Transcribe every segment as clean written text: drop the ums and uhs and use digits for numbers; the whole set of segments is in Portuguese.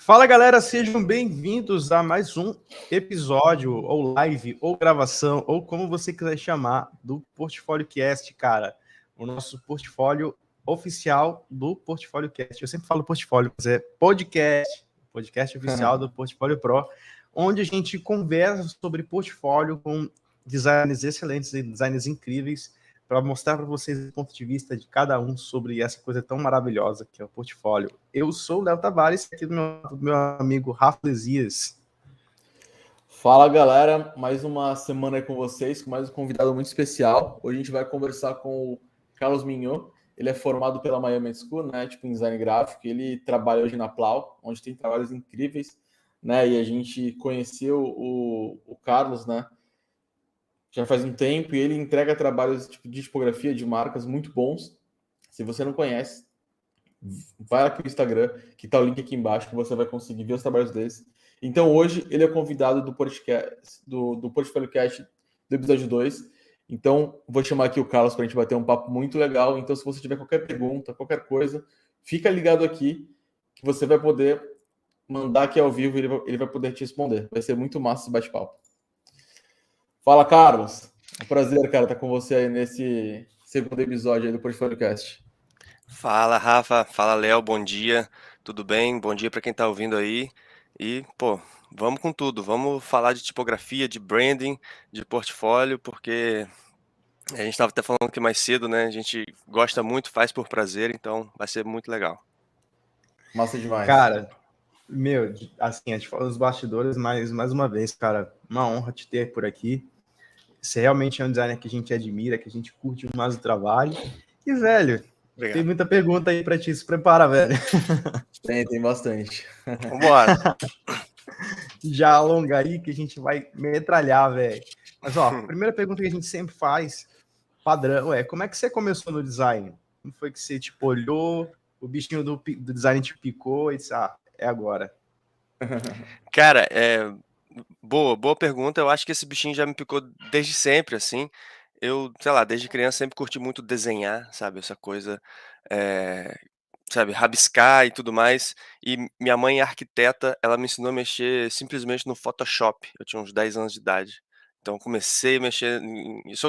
Fala galera, sejam bem-vindos a mais um episódio, ou live, ou gravação, ou como você quiser chamar, do Portfólio Cast, cara. O nosso portfólio oficial do Portfólio Cast. Eu sempre falo portfólio, mas é podcast oficial do Portfólio Pro, onde a gente conversa sobre portfólio com designers excelentes e designers incríveis, para mostrar para vocês o ponto de vista de cada um sobre essa coisa tão maravilhosa que é o portfólio. Eu sou o Léo Tavares, aqui do meu amigo Rafa Lesias. Fala galera, mais uma semana aí com vocês, com mais um convidado muito especial. Hoje a gente vai conversar com o Carlos Mignot. Ele é formado pela Miami School, né, em design gráfico. Ele trabalha hoje na Plau, onde tem trabalhos incríveis, né? E a gente conheceu o Carlos, né? Já faz um tempo e ele entrega trabalhos de tipografia de marcas muito bons. Se você não conhece, vai aqui no Instagram, que tá o link aqui embaixo, que você vai conseguir ver os trabalhos deles. Então, hoje, ele é convidado do podcast, do Portfólio Cast do episódio 2. Então, vou chamar aqui o Carlos para a gente bater um papo muito legal. Então, se você tiver qualquer pergunta, qualquer coisa, fica ligado aqui, que você vai poder mandar aqui ao vivo e ele vai poder te responder. Vai ser muito massa esse bate-papo. Fala, Carlos. É um prazer, cara, estar com você aí nesse segundo episódio aí do Portfólio Cast. Fala, Rafa. Fala, Léo. Bom dia. Tudo bem? Bom dia para quem tá ouvindo aí. E, pô, vamos com tudo. Vamos falar de tipografia, de branding, de portfólio, porque a gente estava até falando aqui mais cedo, né? A gente gosta muito, faz por prazer, então vai ser muito legal. Massa demais. Cara, meu, assim, a gente fala dos bastidores, mas mais uma vez, cara, uma honra te ter por aqui. Você realmente é um designer que a gente admira, que a gente curte mais o trabalho. E, velho, Obrigado. tem muita pergunta aí para ti. Se prepara, velho. Tem bastante. Vambora. Já alonga aí que a gente vai metralhar, velho. Mas, ó, a primeira pergunta que a gente sempre faz, padrão, é como é que você começou no design? Como foi que você, tipo, olhou, o bichinho do design te picou e disse, é agora. Cara, boa pergunta. Eu acho que esse bichinho já me picou desde sempre, assim. Eu, sei lá, desde criança sempre curti muito desenhar, sabe? Essa coisa, eh, sabe, rabiscar e tudo mais. E minha mãe é arquiteta, ela me ensinou a mexer simplesmente no Photoshop. Eu tinha uns 10 anos de idade. Então comecei a mexer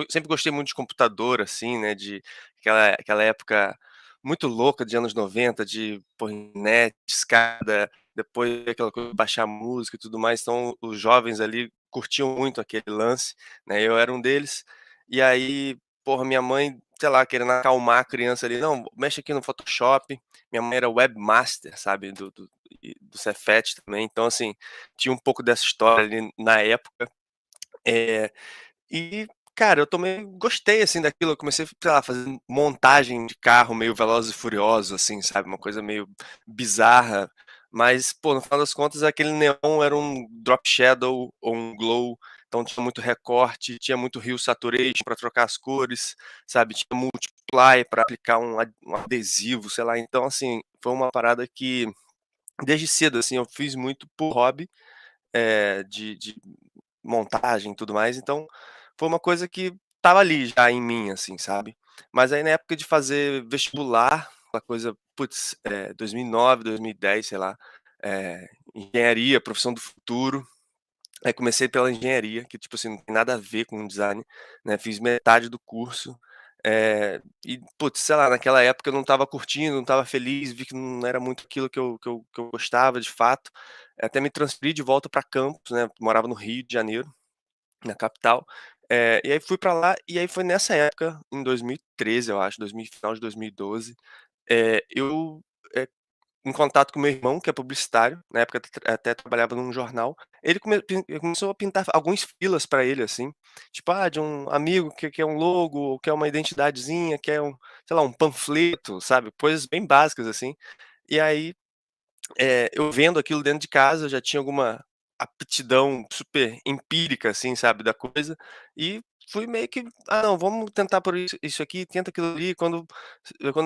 sempre gostei muito de computador, assim, né, de aquela época muito louca de anos 90, de, pô, net, escada, depois aquela coisa de baixar música e tudo mais. Então os jovens ali curtiam muito aquele lance, né, eu era um deles. E aí, porra, minha mãe, sei lá, querendo acalmar a criança ali: "Não, mexe aqui no Photoshop". Minha mãe era webmaster, sabe, do Cefet também, então, assim, tinha um pouco dessa história ali na época. Eh, e, cara, eu também gostei, assim, daquilo, eu comecei, sei lá, fazer montagem de carro meio Velozes e Furiosos, assim, sabe, uma coisa meio bizarra, mas, pô, no final das contas aquele neon era um drop shadow ou um glow, então tinha muito recorte, tinha muito hue saturation para trocar as cores, sabe, tinha multiply para aplicar um adesivo, sei lá, então, assim, foi uma parada que desde cedo, assim, eu fiz muito por hobby, de montagem e tudo mais, então foi uma coisa que estava ali já em mim, assim, sabe. Mas aí na época de fazer vestibular, aquela coisa, putz, 2009, 2010, sei lá, engenharia, profissão do futuro, aí comecei pela engenharia, que tipo assim, não tem nada a ver com design, né, fiz metade do curso, e putz, sei lá, naquela época eu não estava curtindo, não estava feliz, vi que não era muito aquilo que eu gostava de fato, até me transferi de volta para Campos, né, morava no Rio de Janeiro, na capital. E aí fui pra lá, e aí foi nessa época, em 2013 eu acho, final de 2012, eu, eh, em contato com meu irmão, que é publicitário, na época até trabalhava num jornal, ele começou a pintar alguns freelas pra ele, assim, tipo, de um amigo que quer um logo, ou quer uma identidadezinha, quer um, sei lá, um panfleto, sabe, coisas bem básicas, assim. E aí eu vendo aquilo dentro de casa, eu já tinha alguma aptidão super empírica, assim, sabe, da coisa, e fui meio que: "Ah não, vamos tentar por isso aqui, tenta aquilo ali", quando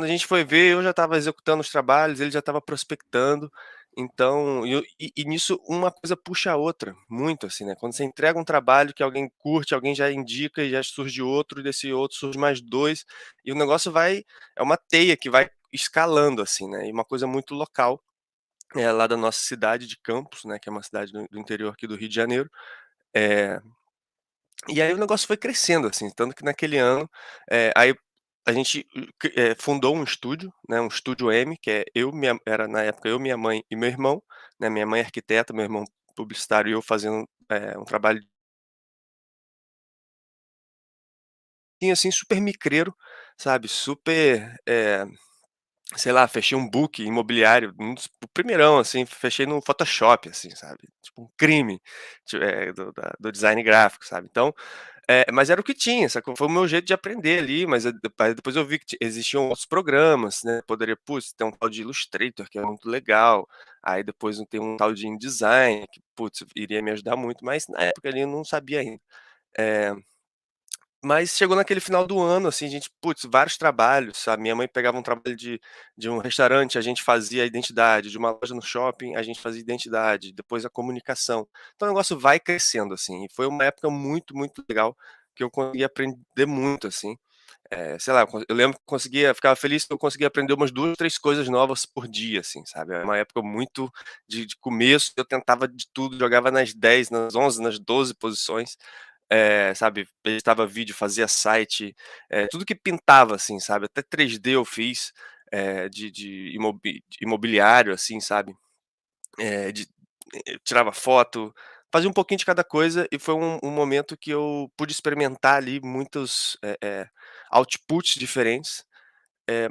a gente foi ver, eu já estava executando os trabalhos, ele já estava prospectando, então e nisso uma coisa puxa a outra, muito, assim, né, quando você entrega um trabalho que alguém curte, alguém já indica e já surge outro, e desse outro surge mais 2 e o negócio vai é uma teia que vai escalando, assim, né, e uma coisa muito local. lá da nossa cidade de Campos, né, que é uma cidade do interior aqui do Rio de Janeiro. Eh, e aí o negócio foi crescendo, assim, tanto que naquele ano, aí a gente fundou um estúdio, né, um estúdio M, que é era na época eu, minha mãe e meu irmão, né, minha mãe é arquiteta, meu irmão publicitário e eu fazendo, um trabalho assim, super micreiro, sabe, super, sei lá, fechei um book imobiliário, o primeirão, assim, fechei no Photoshop, assim, sabe, tipo um crime, do design gráfico, sabe. Então, mas era o que tinha, sacou. Foi o meu jeito de aprender ali, mas aí depois eu vi que existiam outros programas, né, poderia, putz, tem um tal de Illustrator que é muito legal, aí depois tem um tal de InDesign que, putz, iria me ajudar muito, mas na época ali eu não sabia ainda. Eh mas chegou naquele final do ano, assim, a gente, putz, vários trabalhos, sabe, minha mãe pegava um trabalho de um restaurante, a gente fazia a identidade, de uma loja no shopping, a gente fazia identidade, depois a comunicação. Então o negócio vai crescendo, assim, e foi uma época muito, muito legal, que eu consegui aprender muito, assim. Sei lá, eu lembro que conseguia ficava feliz que eu conseguia aprender umas 2, 3 coisas novas por dia, assim, sabe. Era uma época muito de começo, eu tentava de tudo, jogava nas 10, nas 11, nas 12 posições, sabe, editava vídeo, fazia site, tudo que pintava, assim, sabe, até 3D eu fiz, de imobiliário, assim, sabe, de tirava foto, fazia um pouquinho de cada coisa e foi um momento que eu pude experimentar ali muitos, outputs diferentes,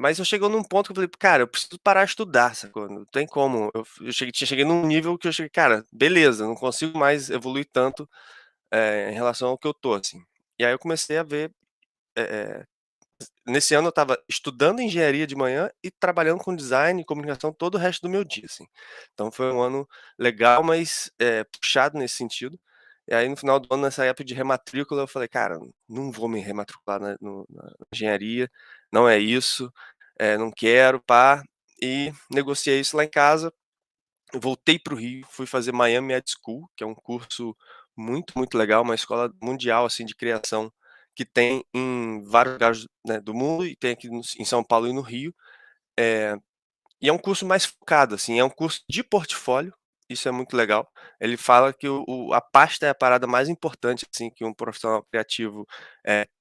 mas eu chegou num ponto que eu falei: "Cara, eu preciso parar de estudar", sacou, não tem como, eu cheguei num nível que eu cheguei: "Cara, beleza, não consigo mais evoluir tanto, em relação ao que eu tô, assim". E aí eu comecei a ver, eh nesse ano eu estava estudando engenharia de manhã e trabalhando com design e comunicação todo o resto do meu dia, assim. Então foi um ano legal, mas, puxado nesse sentido. E aí no final do ano, nessa época de rematrícula, eu falei: "Cara, não vou me rematricular na engenharia, não é isso, não quero, pá". E negociei isso lá em casa, eu voltei para o Rio, fui fazer Miami Ed School, que é um curso muito, muito legal, uma escola mundial, assim, de criação, que tem em vários lugares, né, do mundo e tem aqui em São Paulo e no Rio. Eh e é um curso mais focado, assim, é um curso de portfólio, isso é muito legal. Ele fala que a pasta é a parada mais importante, assim, que um profissional criativo,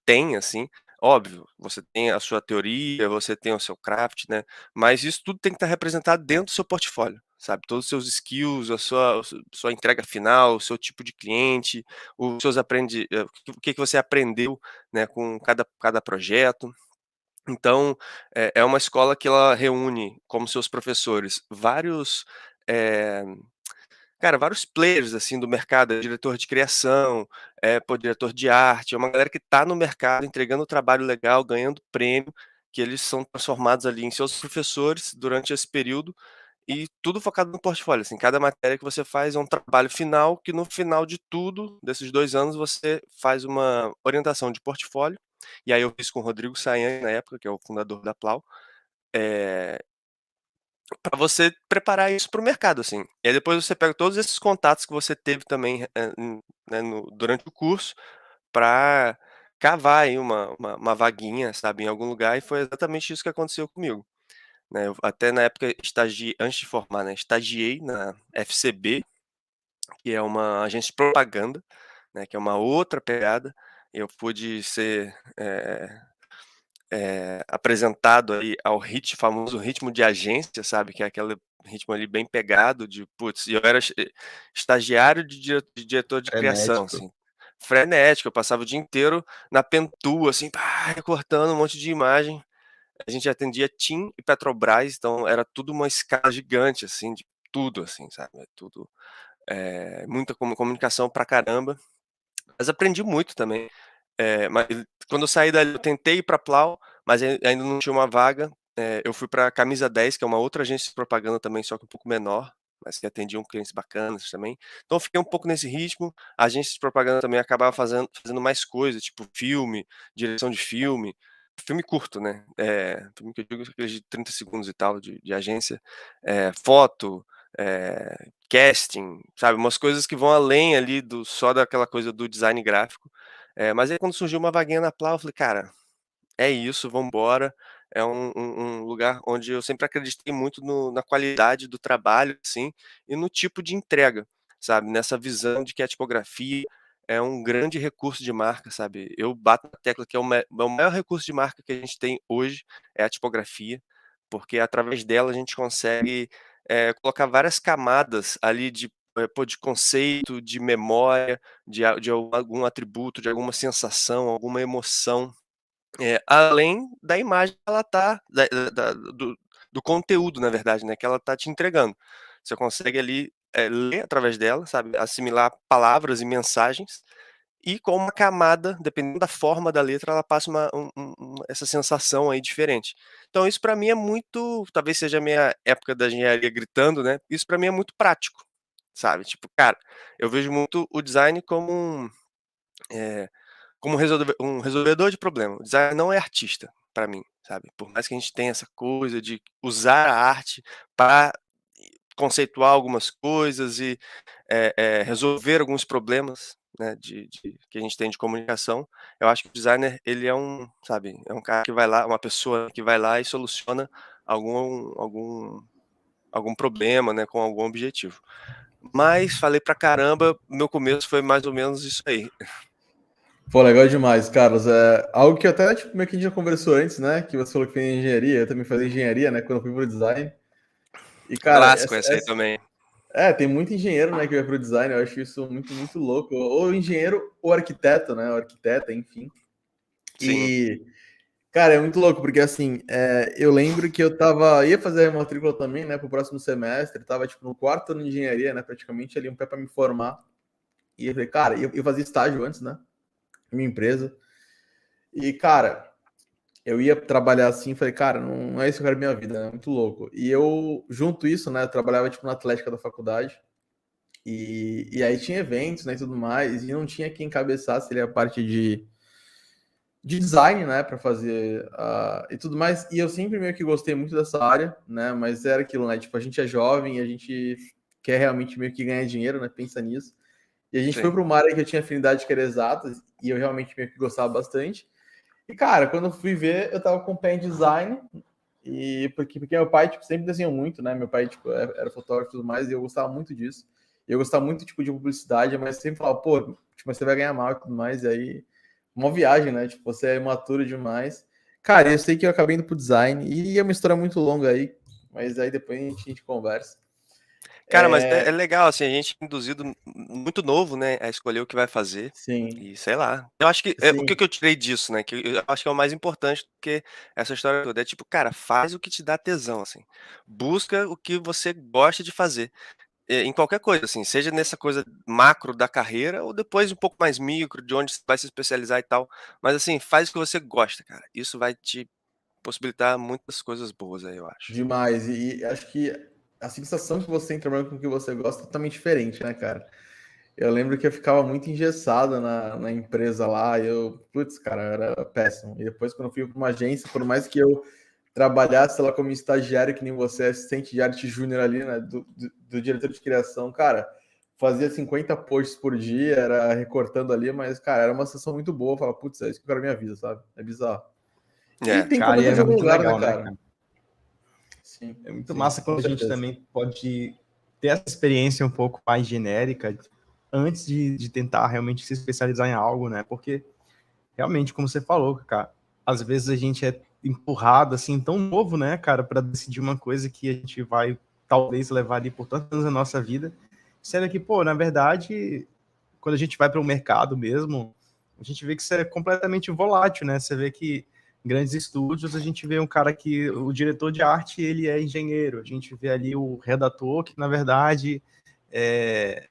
tem, assim. Óbvio, você tem a sua teoria, você tem o seu craft, né, mas isso tudo tem que estar representado dentro do seu portfólio, sabe. Todos os seus skills, a sua entrega final, o seu tipo de cliente, os seus o que que você aprendeu, né, com cada projeto. Então, é uma escola que ela reúne como seus professores vários, eh, cara, vários players, assim, do mercado, diretor de criação, pô, diretor de arte, é uma galera que tá no mercado entregando trabalho legal, ganhando prêmio, que eles são transformados ali em seus professores durante esse período, e tudo focado no portfólio, assim, cada matéria que você faz é um trabalho final, que no final de tudo, desses 2 anos, você faz uma orientação de portfólio, e aí eu fiz com o Rodrigo Saian na época, que é o fundador da Plau, eh, pra você preparar isso para o mercado, assim. E aí depois você pega todos esses contatos que você teve também, né, durante o curso, para cavar aí uma vaguinha, sabe, em algum lugar, e foi exatamente isso que aconteceu comigo, né. Eu até na época antes de formar, né, estagiei na FCB, que é uma agência de propaganda, né, que é uma outra pegada. Eu pude ser, apresentado aí ao famoso ritmo de agência, sabe, que é aquele ritmo ali bem pegado de putz, e eu era estagiário de diretor de criação, Frenético. assim, frenético, eu passava o dia inteiro na Pentua, assim, pá, recortando um monte de imagem. A gente atendia TIM e Petrobras, então era tudo uma escala gigante, assim, de tudo, assim, sabe, é tudo, muita comunicação pra caramba, mas aprendi muito também. Mas quando eu saí dali eu tentei ir pra Plau, mas ainda não tinha uma vaga, eu fui pra Camisa 10, que é uma outra agência de propaganda também, só que um pouco menor, mas que atendiam clientes bacanas também. Então eu fiquei um pouco nesse ritmo, a agência de propaganda também acabava fazendo mais coisas, tipo filme, direção de filme curto, né, filme que eu digo aqueles de 30 segundos e tal de agência, foto, casting, sabe, umas coisas que vão além ali do só daquela coisa do design gráfico. Mas aí quando surgiu uma vaguinha na Plau, eu falei: "Cara, é isso, vamos embora". é um lugar onde eu sempre acreditei muito na qualidade do trabalho, assim, e no tipo de entrega, sabe, nessa visão de que a tipografia é um grande recurso de marca, sabe. Eu bato na tecla que é o maior recurso de marca que a gente tem hoje é a tipografia, porque através dela a gente consegue, colocar várias camadas ali de conceito, de memória, de algum atributo, de alguma sensação, alguma emoção, além da imagem que ela tá do conteúdo, na verdade, né, que ela tá te entregando. Você consegue ali, ler através dela, sabe, assimilar palavras e mensagens, e com uma camada, dependendo da forma da letra, ela passa essa sensação aí diferente. Então isso para mim é muito, talvez seja a minha época da engenharia gritando, né, isso para mim é muito prático, sabe, tipo, cara, eu vejo muito o design eh, como um resolvedor de problema. O design não é artista para mim, sabe, por mais que a gente tenha essa coisa de usar a arte para conceituar algumas coisas e, resolver alguns problemas, né, de que a gente tem de comunicação. Eu acho que o designer ele é sabe, é um cara que vai lá, uma pessoa que vai lá e soluciona algum algum algum problema, né, com algum objetivo. Mas falei pra caramba, meu começo foi mais ou menos isso aí. Pô, legal demais, Carlos. É algo que até, tipo, meio que a gente já conversou antes, né? Que você falou que fez engenharia, eu também fazia engenharia, né? Quando eu fui pro design. E, cara, Clássico essa aí também. tem muito engenheiro, né, que vai pro design, eu acho isso muito, muito louco. Ou engenheiro ou arquiteto, né? Ou arquiteta, enfim. Sim, E, cara, é muito louco, porque assim, eu lembro que ia fazer a matrícula também, né, pro próximo semestre, tava, tipo, no quarto ano de engenharia, né, praticamente ali um pé pra me formar. E eu falei, cara, eu fazia estágio antes, né, minha empresa. E, cara, eu ia trabalhar assim, falei, cara, não é isso que eu quero minha vida, né? É muito louco. E eu, junto isso, né, eu trabalhava, tipo, na Atlética da faculdade, e aí tinha eventos, né, e tudo mais, e não tinha quem encabeçasse ali a parte de design, né, para fazer e tudo mais. E eu sempre meio que gostei muito dessa área, né, mas era aquilo, né, tipo, a gente é jovem e a gente quer realmente meio que ganhar dinheiro, né, pensa nisso. E a gente foi sim. para uma área que eu tinha afinidade que era exatas, e eu realmente meio que gostava bastante. E, cara, quando eu fui ver, eu tava com pé em design, e porque meu pai, tipo, sempre desenhou muito, né? Meu pai, tipo, era fotógrafo e tudo mais, e eu gostava muito disso. E eu gostava muito, tipo, de publicidade, mas sempre falava, pô, tipo, mas você vai ganhar mal e tudo mais, e aí, uma viagem, né? Tipo, você é imaturo demais. Cara, eu sei que eu acabei indo pro design, e é uma história muito longa aí, mas aí depois a gente conversa. Cara, mas é legal, assim, a gente é induzido muito novo, né, a escolher o que vai fazer, Sim, e sei lá. Eu acho que, o que sim. que eu tirei disso, né, que eu acho que é o mais importante do que essa história toda, é tipo, cara, faz o que te dá tesão, assim. Busca o que você gosta de fazer, em qualquer coisa, assim, seja nessa coisa macro da carreira ou depois um pouco mais micro, de onde você vai se especializar e tal. Mas assim, faz o que você gosta, cara. Isso vai te possibilitar muitas coisas boas aí, eu acho. Demais. E acho que a sensação que você tem trabalhando com o que você gosta é totalmente diferente, né, cara? Eu lembro que eu ficava muito engessado na empresa lá, e putz, cara, era péssimo. E depois, quando eu fui para uma agência, por mais que eu trabalhasse lá como estagiário, que nem você, assistente de arte júnior ali, né, do diretor de criação, cara, fazia 50 posts por dia, era recortando ali, mas, cara, era uma sensação muito boa. Eu falava, putz, é isso que eu quero minha vida, sabe? É bizarro. E É, tem Cara, e começar é de algum muito lugar, né, legal, né, cara? cara? Sim, É muito sim, massa com quando a gente certeza. também pode ter essa experiência um pouco mais genérica antes de tentar realmente se especializar em algo, né? Porque realmente, como você falou, cara, às vezes a gente é empurrado assim tão novo, né, cara, para decidir uma coisa que a gente vai talvez levar ali por tantos anos da nossa vida, sendo que, pô, na verdade, quando a gente vai para o mercado mesmo, a gente vê que isso é completamente volátil, né? Você vê que em grandes estúdios a gente vê um cara que o diretor de arte ele é engenheiro, a gente vê ali o redator que na verdade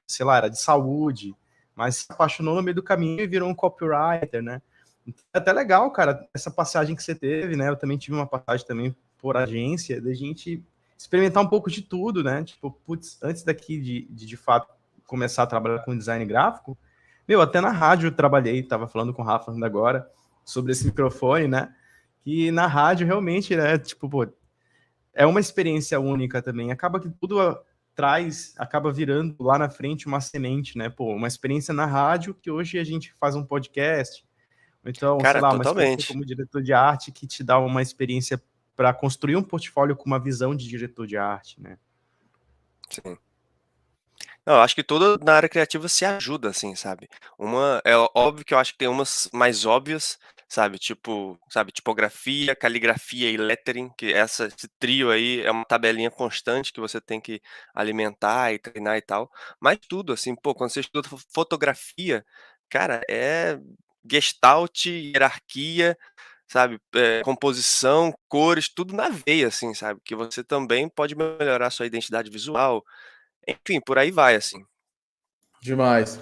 sei lá, era de saúde, mas se apaixonou no meio do caminho e virou um copywriter, né? Então, é até legal, cara, essa passagem que você teve, né? Eu também tive uma passagem também por agência, da gente experimentar um pouco de tudo, né? Tipo, putz, antes daqui de fato começar a trabalhar com design gráfico, meu, até na rádio eu trabalhei, tava falando com o Rafa ainda agora sobre esse microfone, né? Que na rádio realmente, né, tipo, pô, é uma experiência única também. Acaba que tudo traz, acaba virando lá na frente uma semente, né? Pô, uma experiência na rádio que hoje a gente faz um podcast, uma Então, sei Cara, lá, uma experiência totalmente. como diretor de arte que te dá uma experiência para construir um portfólio com uma visão de diretor de arte, né? Sim. Não, eu acho que toda na área criativa se ajuda, assim, sabe. Óbvio que eu acho que tem umas mais óbvias, sabe, tipo, sabe, tipografia, caligrafia e lettering, que esse trio aí é uma tabelinha constante que você tem que alimentar e treinar e tal. Mas tudo, assim, pô, quando você estuda fotografia, cara, é gestalt, hierarquia, sabe, composição, cores, tudo na veia, assim, sabe, que você também pode melhorar sua identidade visual, enfim, por aí vai, assim. Demais.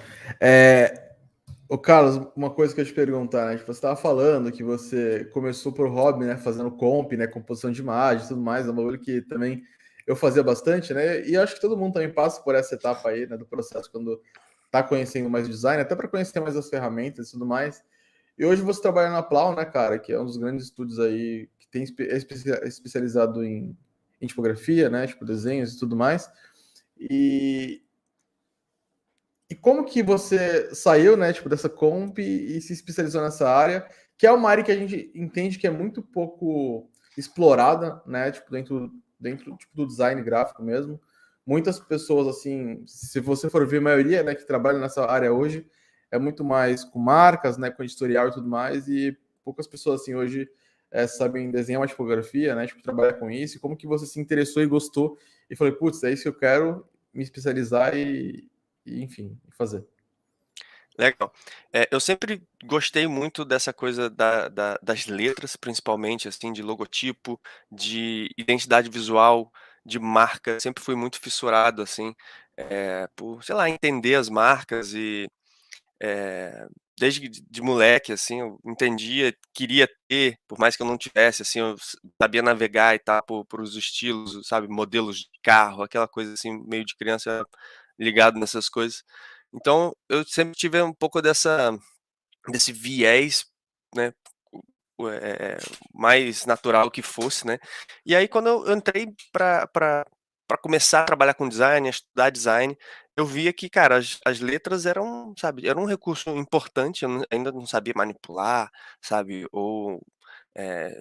Ô Carlos, uma coisa que eu ia te perguntar, né? Tipo, você estava falando que você começou por hobby, né? Fazendo comp, né? Composição de imagem e tudo mais, é um bagulho que também eu fazia bastante, né? E acho que todo mundo também passa por essa etapa aí, né? Do processo, quando tá conhecendo mais o design, até para conhecer mais as ferramentas e tudo mais. E hoje você trabalha na Plau, né, cara? Que é um dos grandes estúdios aí que tem especializado em tipografia, né? Tipo, desenhos e tudo mais. E, e como que você saiu, né, tipo, dessa comp e se especializou nessa área, que é uma área que a gente entende que é muito pouco explorada, né, tipo, dentro tipo, do design gráfico mesmo. Muitas pessoas, assim, se você for ver a maioria, né, que trabalha nessa área hoje, é muito mais com marcas, né, com editorial e tudo mais, e poucas pessoas, assim, hoje sabem desenhar uma tipografia, né, tipo, trabalhar com isso. E como que você se interessou e gostou e falou, putz, é isso que eu quero me especializar e enfim, fazer. Legal. Eu sempre gostei muito dessa coisa das letras, principalmente, assim, de logotipo, de identidade visual, de marca. Sempre fui muito fissurado, assim, por, sei lá, entender as marcas e, desde de moleque, assim, eu entendia, queria ter, por mais que eu não tivesse, assim, eu sabia navegar e tal por os estilos, sabe, modelos de carro, aquela coisa, assim, meio de criança ligado nessas coisas. Então, eu sempre tive um pouco desse viés, né, mais natural que fosse, né. E aí quando eu entrei para começar a trabalhar com design, a estudar design, eu via que, cara, as letras eram, sabe, era um recurso importante, eu ainda não sabia manipular, sabe, ou,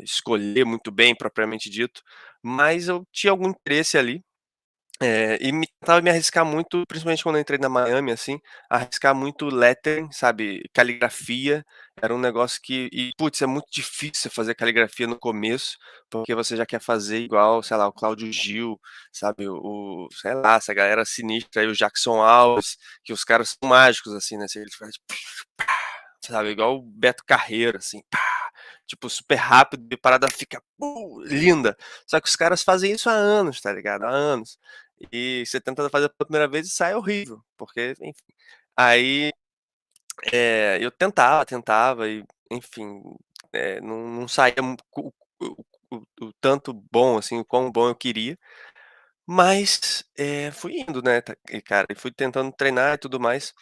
escolher muito bem, propriamente dito, mas eu tinha algum interesse ali, e tentava me arriscar muito, principalmente quando eu entrei na Miami, assim, arriscar muito lettering, sabe, caligrafia, era um negócio putz, é muito difícil fazer caligrafia no começo, porque você já quer fazer igual, sei lá, o Cláudio Gil, sabe, sei lá, essa galera sinistra aí, o Jackson Alves, que os caras são mágicos, assim, né, eles fazem sabe, igual o Beto Carreiro, assim, tipo, super rápido e a parada fica linda. Só que os caras fazem isso há anos, tá ligado? Há anos. E você tenta fazer pela primeira vez e sai horrível, porque, enfim. Aí, eu tentava e, enfim, não saía o tanto bom, assim, o quão bom eu queria. Mas, fui indo, né, e cara, e fui tentando treinar e tudo mais.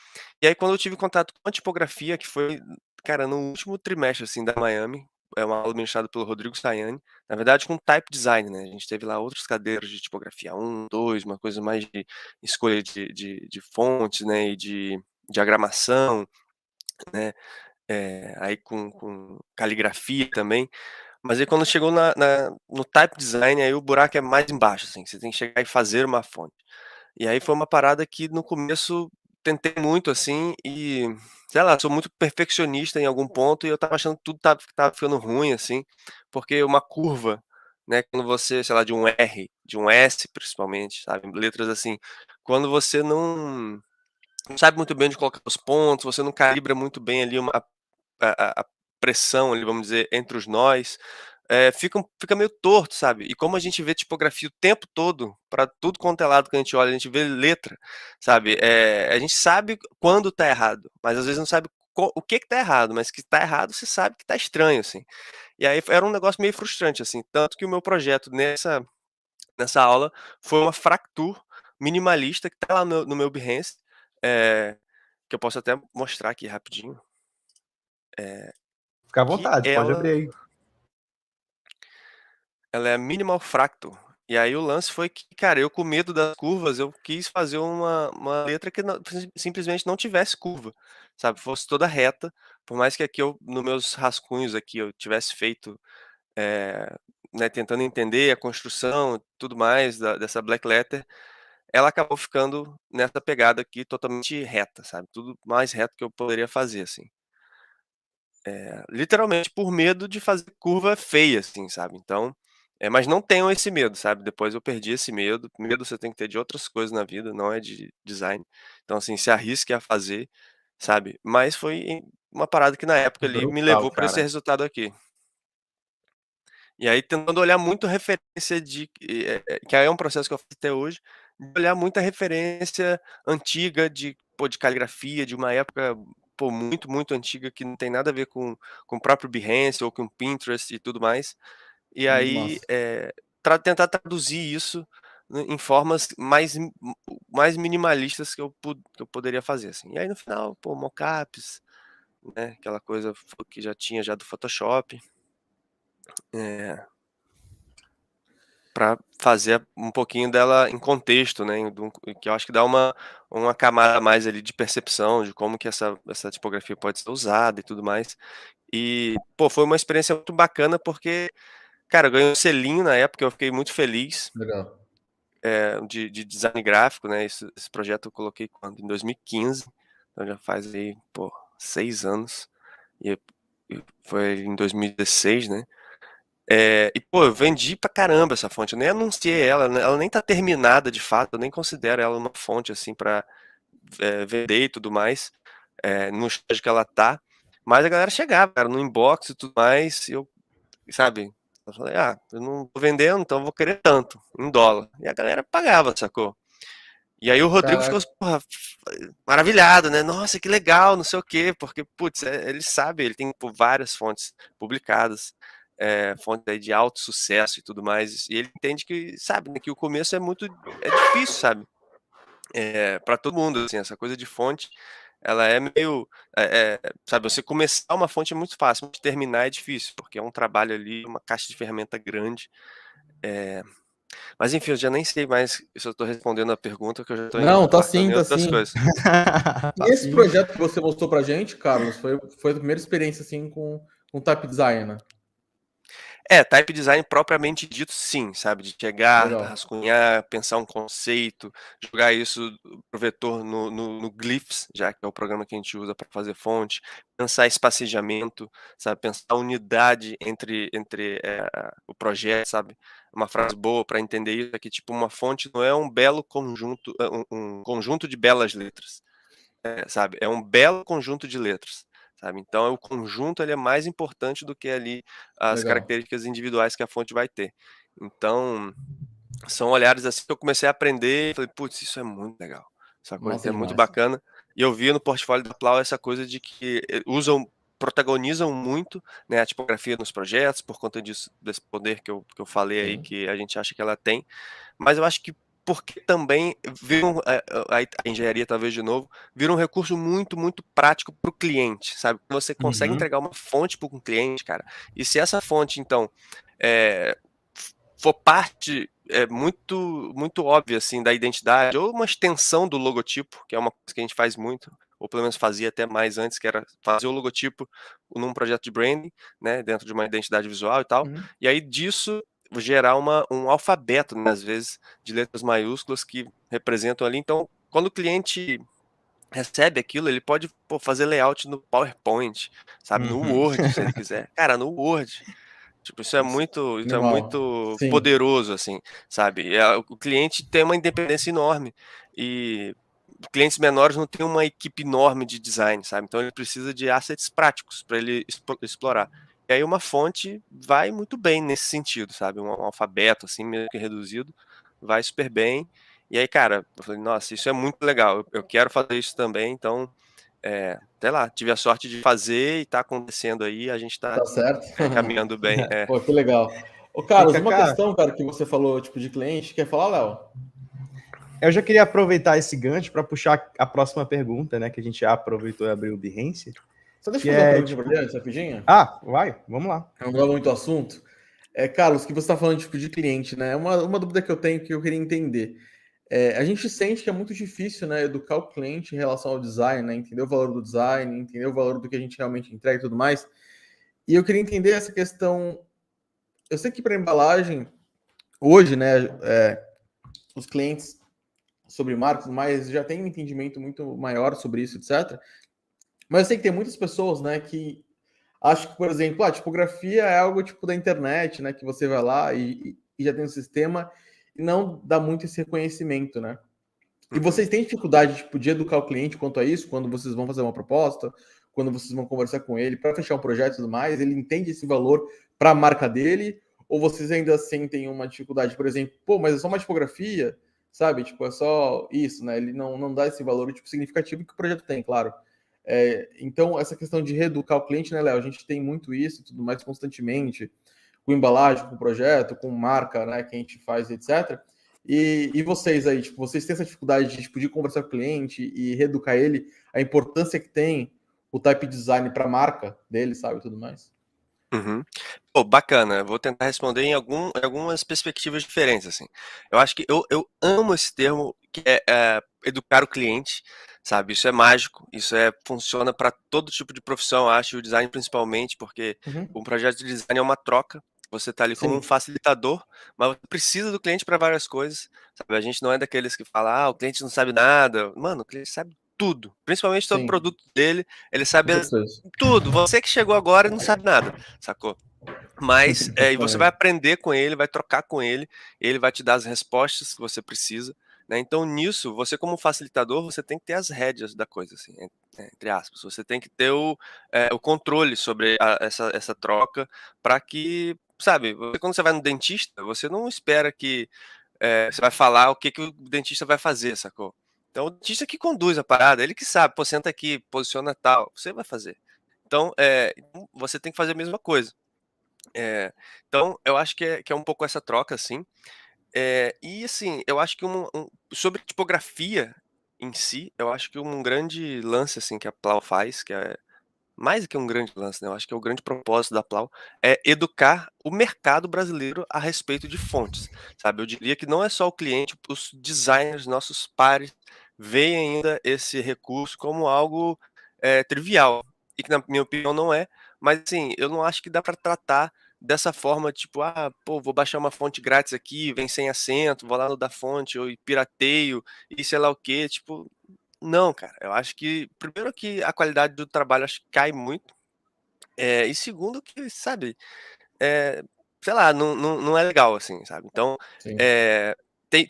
E aí quando eu tive contato com a tipografia, que foi, cara, no último trimestre, assim, da Miami, é uma aula ministrada pelo Rodrigo Sayane, na verdade com type design, né, a gente teve lá outras cadeiras de tipografia 1, 2, uma coisa mais de escolha de fontes, né, e de diagramação, né, aí com caligrafia também. Mas aí quando chegou no type design, aí o buraco é mais embaixo, assim, você tem que chegar e fazer uma fonte. E aí foi uma parada que no começo tentei muito, assim, e, sei lá, sou muito perfeccionista em algum ponto e eu estava achando que tudo estava ficando ruim, assim, porque uma curva, né, quando você, sei lá, de um R, de um S principalmente, sabe, letras assim, quando você não sabe muito bem onde colocar os pontos, você não calibra muito bem ali a pressão ali, vamos dizer, entre os nós, fica meio torto, sabe. E como a gente vê tipografia o tempo todo, para tudo quanto é lado que a gente olha, a gente vê letra, sabe, a gente sabe quando tá errado, mas às vezes não sabe o que que tá errado, mas que tá errado você sabe que tá estranho, assim. E aí era um negócio meio frustrante, assim, tanto que o meu projeto nessa aula foi uma fracture minimalista que tá lá no meu Behance, que eu posso até mostrar aqui rapidinho, Fica à que vontade, pode abrir aí. ela é Minimal Fractal. E aí o lance foi que, cara, eu com medo das curvas, eu quis fazer uma letra que simplesmente não tivesse curva, sabe? Fosse toda reta, por mais que aqui nos meus rascunhos aqui, eu tivesse feito, é, né, tentando entender a construção e tudo mais dessa Black Letter, ela acabou ficando nessa pegada aqui totalmente reta, sabe? Tudo mais reto que eu poderia fazer, assim. Literalmente por medo de fazer curva feia, assim, sabe? Então, mas não tenham esse medo, sabe? Depois eu perdi esse medo. Medo você tem que ter de outras coisas na vida, não é de design. Então, assim, se arrisque a fazer, sabe? Mas foi uma parada que na época ali me Brutal, levou para esse cara. resultado aqui. E aí tentando olhar muito referência que aí é um processo que eu faço até hoje, de olhar muita referência antiga de caligrafia, de uma época, pô, muito, muito antiga, que não tem nada a ver com o próprio Behance ou com o Pinterest e tudo mais. E aí, Massa. tentar traduzir isso em formas mais minimalistas que eu poderia fazer, assim. E aí no final, pô, mockups, né, aquela coisa que já tinha já do Photoshop. Para fazer um pouquinho dela em contexto, né, que eu acho que dá uma camada a mais ali de percepção de como que essa tipografia pode ser usada e tudo mais. E, pô, foi uma experiência muito bacana porque, cara, eu ganhei um selinho na época, eu fiquei muito feliz, Legal. de design gráfico, né, esse projeto eu coloquei quando? Em 2015, então já faz aí, pô, 6 anos, e foi em 2016, né. E, pô, eu vendi pra caramba essa fonte, eu nem anunciei ela, né, ela nem tá terminada de fato, eu nem considero ela uma fonte, assim, pra vender e tudo mais, no estágio que ela tá, mas a galera chegava, cara, no inbox e tudo mais, e eu, sabe, eu falei: "Ah, eu não tô vendendo, então eu vou querer tanto, em dólar", e a galera pagava, sacou? E aí o Rodrigo ficou, Caraca. porra, maravilhado, né, "Nossa, que legal, não sei o quê", porque, putz, ele sabe, ele tem, pô, várias fontes publicadas, fontes aí de alto sucesso e tudo mais, e ele entende que, sabe, né, que o começo é difícil, sabe, pra todo mundo, assim, essa coisa de fonte, ela é meio, sabe, você começar uma fonte é muito fácil, mas terminar é difícil, porque é um trabalho ali, uma caixa de ferramenta grande, eh mas enfim, eu já nem sei mais se eu estou respondendo a pergunta, que eu já estou Não, tá embarcando sim, em tá outras sim. coisas. E Tá esse sim. projeto que você mostrou pra gente, Carlos, foi a primeira experiência assim com type design, né? Type design propriamente dito, sim, sabe, de chegar, Legal. rascunhar, pensar um conceito, jogar isso pro vetor no Glyphs, já que é o programa que a gente usa para fazer fonte, pensar espaciamento, sabe, pensar a unidade entre o projeto, sabe. Uma frase boa para entender isso é que, tipo, uma fonte não é um belo conjunto, um conjunto de belas letras. Sabe, é um belo conjunto de letras, sabe, então o conjunto ele é mais importante do que ali as Legal. características individuais que a fonte vai ter. Então, são olhares assim que eu comecei a aprender e falei: "Putz, isso é muito legal", sacou, isso Massa é muito demais. bacana. E eu via no portfólio da Plau essa coisa de que protagonizam muito, né, a tipografia nos projetos, por conta disso, desse poder que eu falei aí, Sim. que a gente acha que ela tem, mas eu acho que porque também viram a engenharia, talvez de novo, vira um recurso muito, muito prático para o cliente, sabe. Você consegue Uhum. entregar uma fonte para um cliente, cara, e se essa fonte então, eh, for parte, muito muito óbvia, assim, da identidade ou uma extensão do logotipo, que é uma coisa que a gente faz muito, ou pelo menos fazia até mais antes, que era fazer o logotipo num projeto de branding, né, dentro de uma identidade visual e tal, Uhum. e aí disso gerar um alfabeto, né, às vezes, de letras maiúsculas que representam ali. Então, quando o cliente recebe aquilo, ele pode, pô, fazer layout no PowerPoint, sabe, no Uhum. Word, se ele quiser. Cara, no Word. Tipo, isso é Animal. muito Sim. poderoso, assim, sabe. O cliente tem uma independência enorme, e clientes menores não têm uma equipe enorme de design, sabe, então ele precisa de assets práticos para ele explorar. E aí uma fonte vai muito bem nesse sentido, sabe, um alfabeto, assim, meio que reduzido, vai super bem. E aí, cara, eu falei: "Nossa, isso é muito legal, eu quero fazer isso também", então, sei lá, tive a sorte de fazer e tá acontecendo aí, a gente tá, Tá certo. caminhando bem. Pô, que legal. Ô, E Carlos, uma Kaká, questão, cara, que você falou, tipo, de cliente, quer falar, Léo? eu já queria aproveitar esse gancho para puxar a próxima pergunta, né? Que a gente já aproveitou e abriu o Behance, Só deixa que eu fazer uma é perguntinha tipo, pra ele, rapidinho. ah, vai, vamos lá. Não dá muito assunto. Carlos, que você está falando tipo, de cliente, né? Uma dúvida que eu tenho que eu queria entender. A gente sente que é muito difícil, né, educar o cliente em relação ao design, né? Entender o valor do design, entender o valor do que a gente realmente entrega e tudo mais. E eu queria entender essa questão. Eu sei que para embalagem, hoje, né, os clientes sobre marcas, mas já tem um entendimento muito maior sobre isso, etc. Mas eu sei que tem muitas pessoas, né, que acham que, por exemplo, a tipografia é algo tipo da internet, né, que você vai lá e já tem um sistema e não dá muito esse reconhecimento, né? E vocês têm dificuldade tipo, de educar o cliente quanto a isso, quando vocês vão fazer uma proposta, quando vocês vão conversar com ele para fechar um projeto e tudo mais, ele entende esse valor para a marca dele? Ou vocês ainda sentem uma dificuldade, por exemplo, pô, mas é só uma tipografia, sabe? Tipo, é só isso, né? Ele não dá esse valor tipo, significativo que o projeto tem, claro. Então, essa questão de reeducar o cliente, né, Léo? A gente tem muito isso e tudo mais constantemente, com embalagem, com projeto, com marca, né, que a gente faz, etc. E vocês aí, tipo, vocês têm essa dificuldade de, tipo, de conversar com o cliente e reeducar ele, a importância que tem o type design para a marca dele, sabe, e tudo mais? Uhum. Pô, bacana. Eu vou tentar responder em algumas perspectivas diferentes, assim. Eu acho que eu amo esse termo que é educar o cliente, sabe? Isso é mágico, funciona para todo tipo de profissão, eu acho, e o design principalmente, porque Uhum. um projeto de design é uma troca. Você está ali como um Sim, facilitador, mas você precisa do cliente para várias coisas, sabe? A gente não é daqueles que fala, o cliente não sabe nada. Mano, o cliente sabe tudo, principalmente sobre o sim, produto dele, ele com sabe certeza. tudo. Você que chegou agora e não sabe nada, sacou? Mas, e você vai Exatamente. aprender com ele, vai trocar com ele vai te dar as respostas que você precisa, né. Então nisso, você como facilitador, você tem que ter as rédeas da coisa, assim, entre aspas. Você tem que ter o controle sobre essa troca para que, sabe, quando você vai no dentista, você não espera que, você vai falar o que que o dentista vai fazer, sacou? Então o dentista que conduz a parada, ele que sabe: "Pô, senta aqui, posiciona tal", você vai fazer. Então, você tem que fazer a mesma coisa. Então eu acho que é um pouco essa troca, assim. E assim, eu acho que sobre tipografia em si, eu acho que um grande lance, assim, que a Plau faz, que é mais do que um grande lance, né, eu acho que é o grande propósito da Plau, é educar o mercado brasileiro a respeito de fontes, sabe. Eu diria que não é só o cliente, os designers, nossos pares, veem ainda esse recurso como algo, trivial, e que na minha opinião não é, mas assim, eu não acho que dá para tratar dessa forma, tipo: "Ah, pô, vou baixar uma fonte grátis aqui, vem sem acento, vou lá no da fonte, ou e pirateio, e sei lá o quê", tipo, não, cara, eu acho que primeiro que a qualidade do trabalho acho que cai muito, e segundo que, sabe, eh, sei lá, não é legal, assim, sabe. Então, Sim. eh,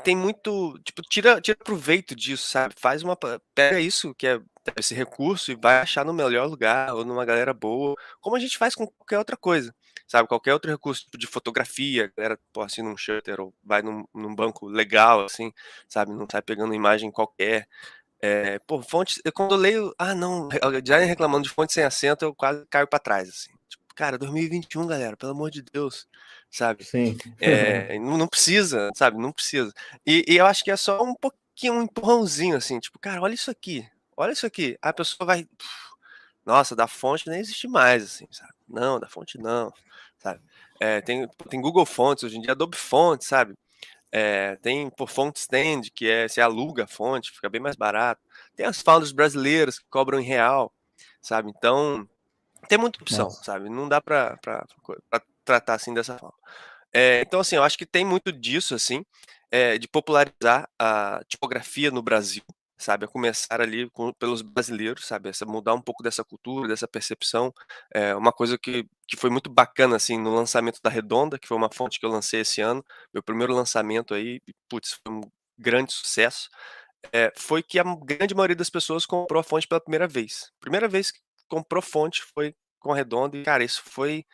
tem muito tipo, tira proveito disso, sabe, faz uma pa pega isso que é esse recurso e vai achar no melhor lugar ou numa galera boa, como a gente faz com qualquer outra coisa, sabe, qualquer outro recurso, tipo de fotografia, a galera, pô, assina um shutter ou vai num banco legal, assim, sabe, não sai pegando imagem qualquer. Pô, fontes quando eu leio: "Ah, não, o designer reclamando de fonte sem acento", eu quase caio pra trás, assim. Tipo, cara, 2021 galera, pelo amor de Deus, sabe. Sim. Não precisa, sabe, não precisa. E eu acho que é só um pouquinho, um empurrãozinho, assim, tipo: "Cara, olha isso aqui, olha isso aqui". Aí a pessoa vai: "Nossa, da fonte nem existe mais", assim, sabe. "Não, da fonte não", sabe. Tem Google Fonts hoje em dia, Adobe Fonts, sabe. Tem, pô, Font Stand, que você aluga a fonte, fica bem mais barato. Tem as founders brasileiras que cobram em real, sabe. Então, tem muita opção, Massa. sabe, não dá pra tratar, assim, dessa forma. Então, assim, eu acho que tem muito disso, assim, de popularizar a tipografia no Brasil, sabe, a começar ali pelos brasileiros, sabe, essa mudar um pouco dessa cultura, dessa percepção. Uma coisa que foi muito bacana, assim, no lançamento da Redonda, que foi uma fonte que eu lancei esse ano, meu primeiro lançamento aí, e putz, foi um grande sucesso, foi que a grande maioria das pessoas comprou a fonte pela primeira vez. Primeira vez que comprou fonte foi com a Redonda e, cara, isso foi,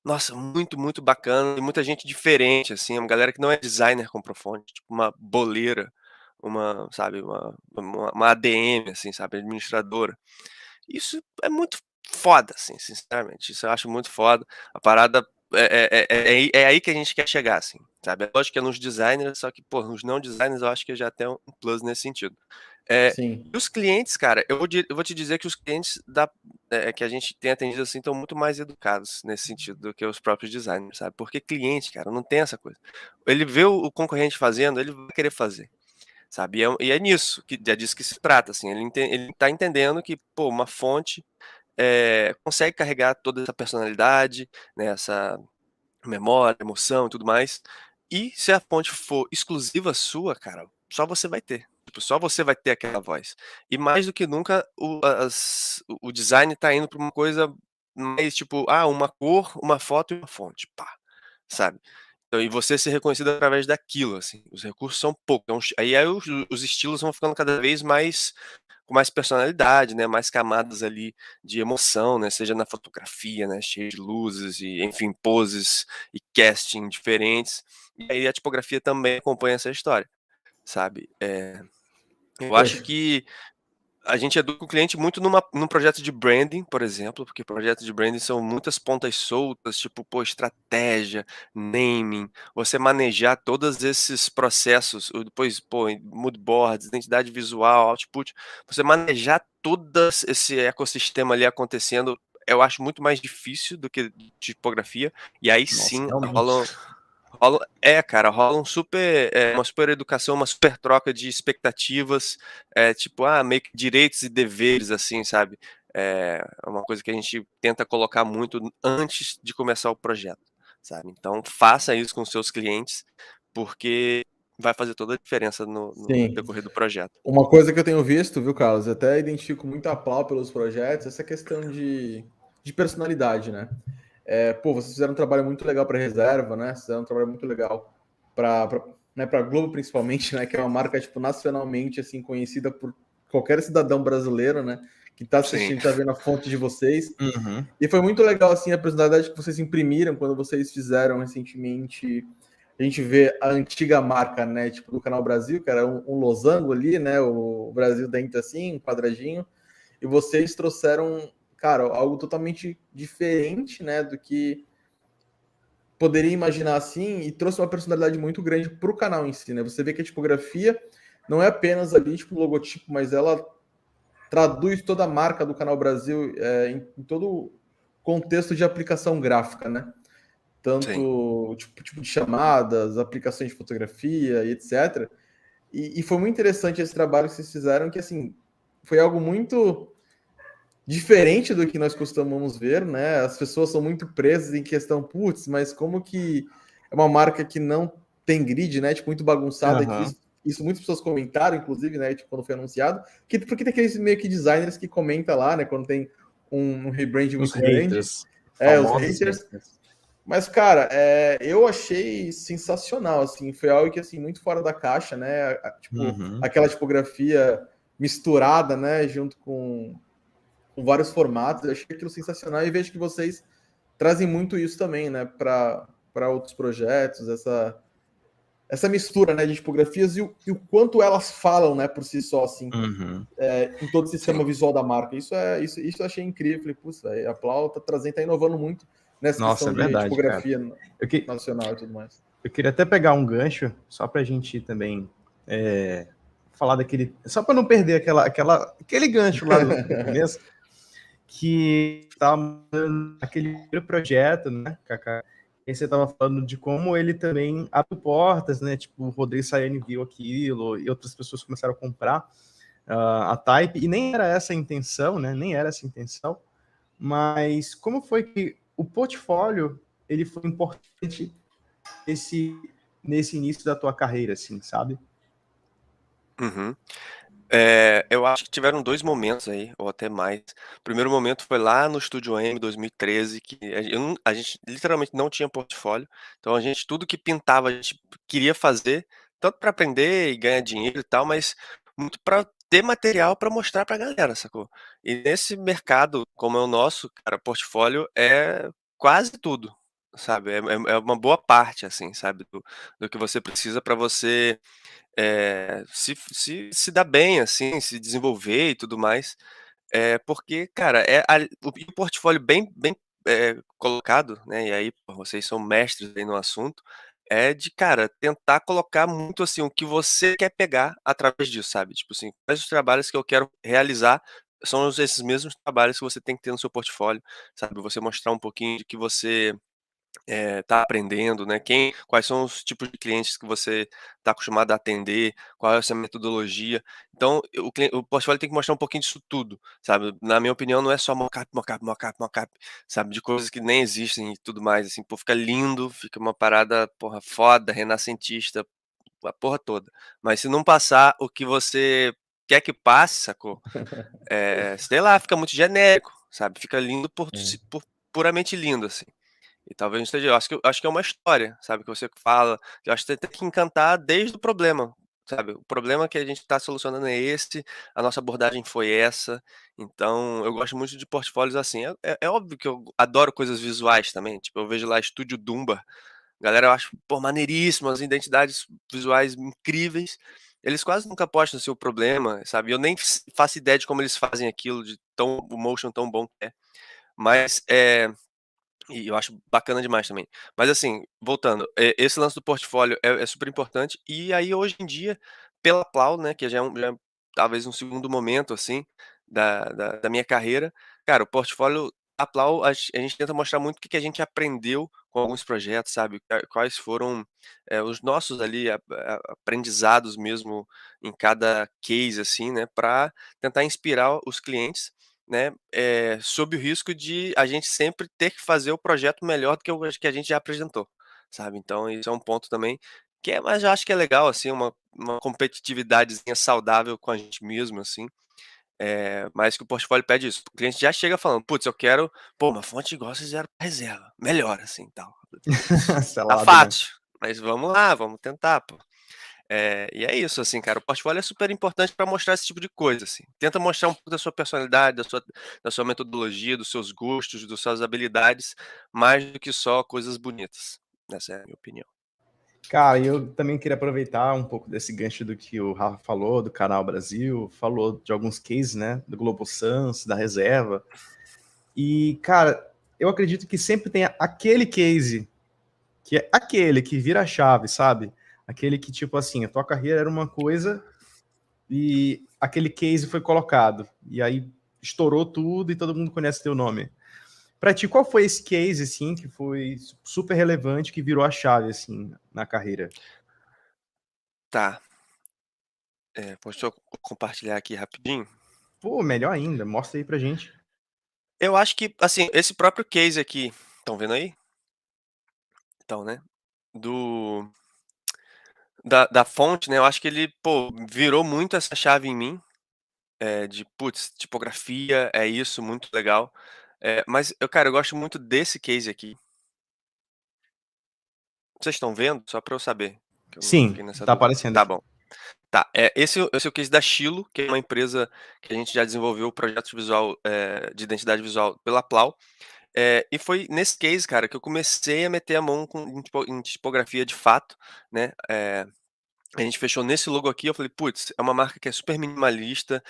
nossa, muito, muito bacana e muita gente diferente, assim, uma galera que não é designer comprou fonte, tipo uma boleira, sabe, uma ADM, assim, sabe, administradora. Isso é muito foda, assim, sinceramente, isso eu acho muito foda. A parada é aí que a gente quer chegar, assim, sabe. É lógico que é nos designers, só que, pô, nos não designers eu acho que já tem um plus nesse sentido. Sim. E os clientes, cara, eu vou te dizer que os clientes que a gente tem atendido assim estão muito mais educados nesse sentido do que os próprios designers, sabe? Porque cliente, cara, não tem essa coisa. Ele vê o concorrente fazendo, ele vai querer fazer, sabe? E é nisso, é disso que se trata, assim. Ele tá entendendo que, pô, uma fonte consegue carregar toda essa personalidade, né, essa memória, emoção e tudo mais. E se a fonte for exclusiva sua, cara, só você vai ter. Tipo, só você vai ter aquela voz. E mais do que nunca, o design tá indo para uma coisa mais tipo, uma cor, uma foto e uma fonte. Pá, sabe? Então, e você ser reconhecido através daquilo, assim. Os recursos são poucos. Então, aí os estilos vão ficando cada vez mais com mais personalidade, né, mais camadas ali de emoção, né, seja na fotografia, né, cheio de luzes e, enfim, poses e casting diferentes. E aí a tipografia também acompanha essa história, sabe? Eu acho Poxa, que a gente educa o cliente muito num projeto de branding, por exemplo, porque projetos de branding são muitas pontas soltas, tipo, pô, estratégia, naming, você manejar todos esses processos, depois, pô, mood boards, identidade visual, output, você manejar todo esse ecossistema ali acontecendo, eu acho muito mais difícil do que tipografia, e aí Nossa, sim realmente. cara, rola uma super educação, uma super troca de expectativas, tipo, meio que direitos e deveres, assim, sabe? É uma coisa que a gente tenta colocar muito antes de começar o projeto, sabe? Então, faça isso com seus clientes, porque vai fazer toda a diferença no sim. decorrer do projeto. Uma coisa que eu tenho visto, viu, Carlos? Eu até identifico muito a Plau pelos projetos, essa questão de personalidade, né? Pô, vocês fizeram um trabalho muito legal para reserva, né? Vocês fizeram um trabalho muito legal para né, para Globo principalmente, né? Que é uma marca tipo nacionalmente assim conhecida por qualquer cidadão brasileiro, né? Que está Sim, assistindo, está vendo a fonte de vocês. Uhum. E foi muito legal assim a personalidade que vocês imprimiram quando vocês fizeram recentemente. A gente vê a antiga marca, né? Tipo do Canal Brasil, que era um losango ali, né? O Brasil dentro assim, um quadradinho. E vocês trouxeram, cara, algo totalmente diferente, né? Do que poderia imaginar assim, e trouxe uma personalidade muito grande para o canal em si, né? Você vê que a tipografia não é apenas ali, tipo, o logotipo, mas ela traduz toda a marca do Canal Brasil em todo o contexto de aplicação gráfica, né? sim. Tanto tipo de chamadas, aplicações de fotografia e etc. E foi muito interessante esse trabalho que vocês fizeram, que assim foi algo muito diferente do que nós costumamos ver, né? As pessoas são muito presas em questão, putz, mas como que é uma marca que não tem grid, né? Tipo, muito bagunçada, que Aham. isso muitas pessoas comentaram, inclusive, né? Tipo, quando foi anunciado, porque tem aqueles meio que designers que comentam lá, né? Quando tem um rebrand Os muito grande, haters. os Famosos haters. haters. Mas, cara, eu achei sensacional, assim, foi algo que, assim, muito fora da caixa, né? Tipo, Uhum. aquela tipografia misturada, né? Junto com vários formatos. Eu achei aquilo sensacional e vejo que vocês trazem muito isso também, né, para outros projetos, essa mistura, né, de tipografias e o quanto elas falam, né, por si só, assim, Uhum. em todo o sistema Sim. visual da marca. Isso eu achei incrível. Falei, putz, a Plau tá trazendo, tá inovando muito nessa Nossa, questão é de verdade, cara. tipografia Eu, que, nacional e tudo mais. eu queria até pegar um gancho, só pra gente também falar daquele. Só pra não perder aquele gancho lá do começo, que estava aquele primeiro projeto, né, Kaká? E você estava falando de como ele também abriu portas, né? Tipo, o Rodrigo Sayane viu aquilo e outras pessoas começaram a comprar a Type, e nem era essa a intenção, né? Nem era essa a intenção, mas como foi que o portfólio ele foi importante nesse início da tua carreira, assim, sabe? Uhum. Eu acho que tiveram 2 momentos aí, ou até mais. O primeiro momento foi lá no Estúdio M, 2013, que a gente literalmente não tinha portfólio, então a gente tudo que pintava, a gente queria fazer, tanto para aprender e ganhar dinheiro e tal, mas muito para ter material para mostrar pra galera, sacou? E nesse mercado, como é o nosso, cara, portfólio é quase tudo, sabe? É uma boa parte, assim, sabe, do que você precisa para você se dar bem, assim, se desenvolver e tudo mais. Porque, cara, o portfólio bem colocado, né, e aí, pô, vocês são mestres aí no assunto, é de, cara, tentar colocar muito, assim, o que você quer pegar através disso, sabe. Tipo assim, quais os trabalhos que eu quero realizar são esses mesmos trabalhos que você tem que ter no seu portfólio, sabe. Você mostrar um pouquinho de que você tá aprendendo, né, quais são os tipos de clientes que você está acostumado a atender, qual é essa metodologia. Então, o portfólio tem que mostrar um pouquinho disso tudo, sabe. Na minha opinião, não é só mockup, mockup, mockup, mockup, sabe, de coisas que nem existem e tudo mais, assim. Pô, fica lindo, fica uma parada, porra, foda, renascentista, a porra toda. Mas se não passar o que você quer que passe, sacou, sei lá, fica muito genérico, sabe, fica lindo por puramente lindo, assim. E talvez não esteja, eu acho que é uma história, sabe, que você fala, eu acho que você tem que encantar desde o problema, sabe, o problema que a gente está solucionando é esse, a nossa abordagem foi essa, então eu gosto muito de portfólios assim. É óbvio que eu adoro coisas visuais também, tipo, eu vejo lá Estúdio Dumba, galera eu acho, pô, maneiríssimo, as identidades visuais incríveis, eles quase nunca postam o seu problema, sabe, eu nem faço ideia de como eles fazem aquilo, de tão o motion tão bom que é, mas, e eu acho bacana demais também. Mas assim, voltando, esse lance do portfólio é super importante, e aí hoje em dia, pela Plau, né, que já é talvez um segundo momento, assim, da minha carreira, cara, o portfólio da Plau, a gente tenta mostrar muito o que que a gente aprendeu com alguns projetos, sabe, quais foram, os nossos ali aprendizados mesmo em cada case, assim, né, pra tentar inspirar os clientes, né, sob o risco de a gente sempre ter que fazer o projeto melhor do que o que a gente já apresentou, sabe. Então isso é um ponto também mas eu acho que é legal, assim, uma competitividadezinha saudável com a gente mesmo, assim, mas que o portfólio pede isso. O cliente já chega falando: "Putz, eu quero, pô, uma fonte igual vocês fizeram pra reserva, melhor assim, tal". Putz, tá Selado, né? fácil, mas vamos lá, vamos tentar, pô. E é isso, assim, cara, o portfólio é super importante para mostrar esse tipo de coisa, assim. Tenta mostrar um pouco da sua personalidade, da sua metodologia, dos seus gostos, das suas habilidades, mais do que só coisas bonitas. Essa é a minha opinião. Cara, eu também queria aproveitar um pouco desse gancho do que o Rafa falou, do Canal Brasil, falou de alguns cases, né, do Globo Sans, da reserva. E, cara, eu acredito que sempre tem aquele case, que é aquele que vira a chave, sabe? Aquele que, tipo assim, a tua carreira era uma coisa e aquele case foi colocado. E aí estourou tudo e todo mundo conhece teu nome. Pra ti, qual foi esse case, assim, que foi super relevante, que virou a chave, assim, na carreira? Tá, deixa eu compartilhar aqui rapidinho. Pô, melhor ainda, mostra aí pra gente. Eu acho que, assim, esse próprio case aqui, estão vendo aí? Então, né, do da fonte, né, eu acho que ele, pô, virou muito essa chave em mim, de putz, tipografia, é isso, muito legal. Mas cara, eu gosto muito desse case aqui. Vocês estão vendo? Só pra eu saber, que eu não Sim, fiquei nessa tá dúvida. aparecendo Tá aqui. bom. Tá, esse é o case da Chilo, que é uma empresa que a gente já desenvolveu projetos visual, de identidade visual pela Plau. E foi nesse case, cara, que eu comecei a meter a mão em tipografia de fato, né, a gente fechou nesse logo aqui, eu falei: "Putz, é uma marca que é super minimalista,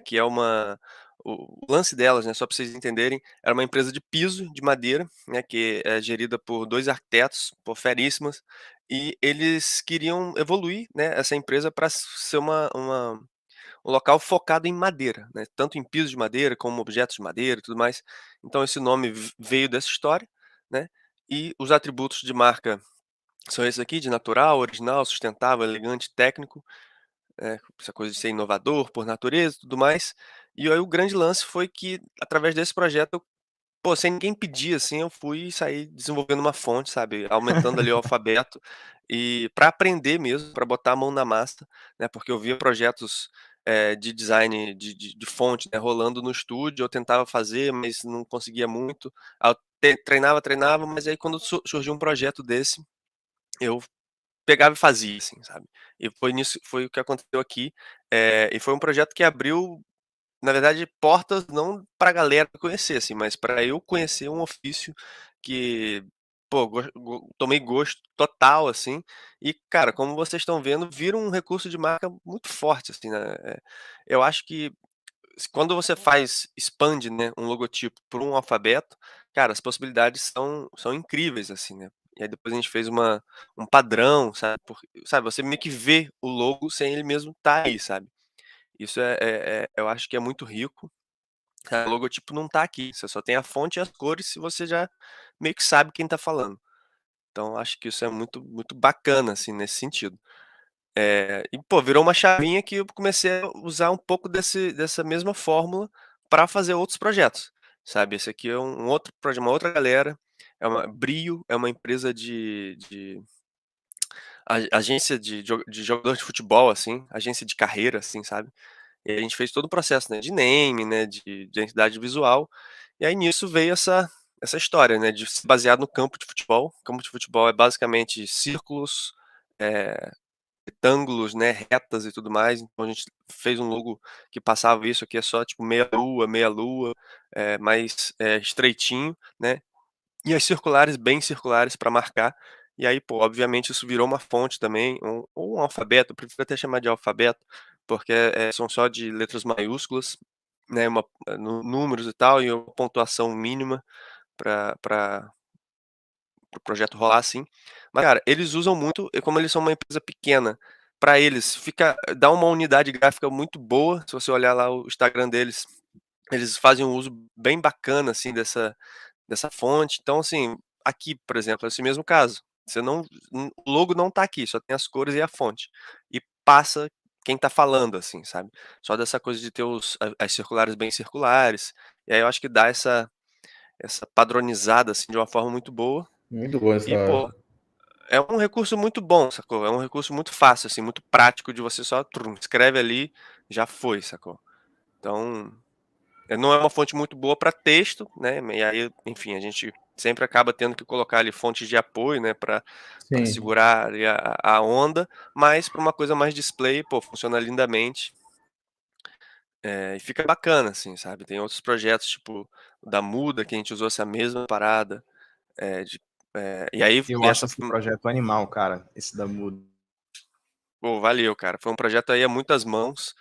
que é uma", o lance delas, né, só para vocês entenderem, era uma empresa de piso de madeira, né, que é gerida por 2 arquitetos, pô, feríssimas, e eles queriam evoluir, né, essa empresa para ser um local focado em madeira, né, tanto em piso de madeira como objetos de madeira e tudo mais. Então esse nome veio dessa história, né, e os atributos de marca são esses aqui, de natural, original, sustentável, elegante, técnico, essa coisa de ser inovador por natureza e tudo mais. E aí o grande lance foi que, através desse projeto, pô, sem ninguém pedir, assim, eu fui e saí desenvolvendo uma fonte, sabe, aumentando ali o alfabeto, e para aprender mesmo, para botar a mão na massa, né, porque eu via projetos, de design de fonte, né, rolando no estúdio, eu tentava fazer, mas não conseguia muito. Aí eu treinava, treinava, mas aí quando surgiu um projeto desse, eu pegava e fazia, assim, sabe. E foi o que aconteceu aqui, e foi um projeto que abriu, na verdade, portas não pra galera conhecer, assim, mas pra eu conhecer um ofício que, pô, tomei gosto total, assim, e, cara, como vocês estão vendo, vira um recurso de marca muito forte, assim, né. Eu acho que quando você expande, né, um logotipo por um alfabeto, cara, as possibilidades são incríveis, assim, né. E aí depois a gente fez um padrão, sabe? Sabe, você meio que vê o logo sem ele mesmo estar aí, sabe? Isso eu acho que é muito rico. O logotipo não tá aqui, você só tem a fonte e as cores, e você já meio que sabe quem tá falando. Então acho que isso é muito, muito bacana, assim, nesse sentido. E pô, virou uma chavinha que eu comecei a usar um pouco dessa mesma fórmula para fazer outros projetos, sabe. Esse aqui é um outro projeto, uma outra galera, Brio é uma empresa de agência de jogador de futebol, assim, agência de carreira, assim, sabe. E aí a gente fez todo o processo, né, de name, né, de identidade visual, e aí nisso veio essa história, né, de se basear no campo de futebol. O campo de futebol é basicamente círculos, eh retângulos, né, retas e tudo mais, então a gente fez um logo que passava isso. Aqui é só tipo meia lua, mais, estreitinho, né, e as circulares bem circulares para marcar. E aí, pô, obviamente isso virou uma fonte também, ou um alfabeto, eu prefiro até chamar de alfabeto, porque, são só de letras maiúsculas, né, números e tal, e uma pontuação mínima para o projeto rolar assim. Mas, cara, eles usam muito, e como eles são uma empresa pequena, para eles dá uma unidade gráfica muito boa. Se você olhar lá o Instagram deles, eles fazem um uso bem bacana, assim, dessa fonte. Então, assim, aqui, por exemplo, é esse mesmo caso. Você não o logo não tá aqui, só tem as cores e a fonte. E passa quem tá falando, assim, sabe. Só dessa coisa de ter as circulares bem circulares, e aí eu acho que dá essa padronizada, assim, de uma forma muito boa. Muito boa E, pô, essa. é um recurso muito bom, sacou? É um recurso muito fácil, assim, muito prático de você só escreve ali, já foi, sacou? Então, não é uma fonte muito boa para texto, né? E aí, enfim, a gente sempre acaba tendo que colocar ali fontes de apoio, né, para Sim. segurar ali a onda, mas para uma coisa mais display, pô, funciona lindamente. E fica bacana, assim, sabe? Tem outros projetos, tipo o da Muda, que a gente usou essa mesma parada, eh, de, e aí Eu e acho essa esse projeto animal, cara, esse da Mudo. pô, valeu, cara. Foi um projeto aí a muitas mãos,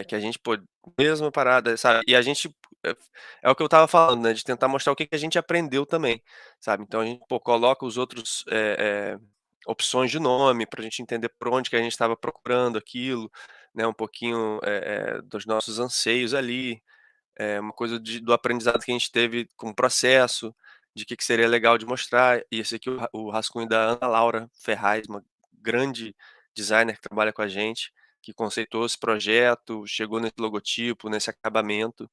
que a gente, pô, mesma parada, sabe. E a gente é é o que eu estava falando, né, de tentar mostrar o que que a gente aprendeu também, sabe. Então a gente, pô, coloca os outros, opções de nome pra gente entender por onde que a gente estava procurando aquilo, né, um pouquinho, dos nossos anseios ali, uma coisa do aprendizado que a gente teve com o processo, de que seria legal de mostrar. E esse aqui, o rascunho da Ana Laura Ferraz, uma grande designer que trabalha com a gente, que conceitou esse projeto, chegou nesse logotipo, nesse acabamento.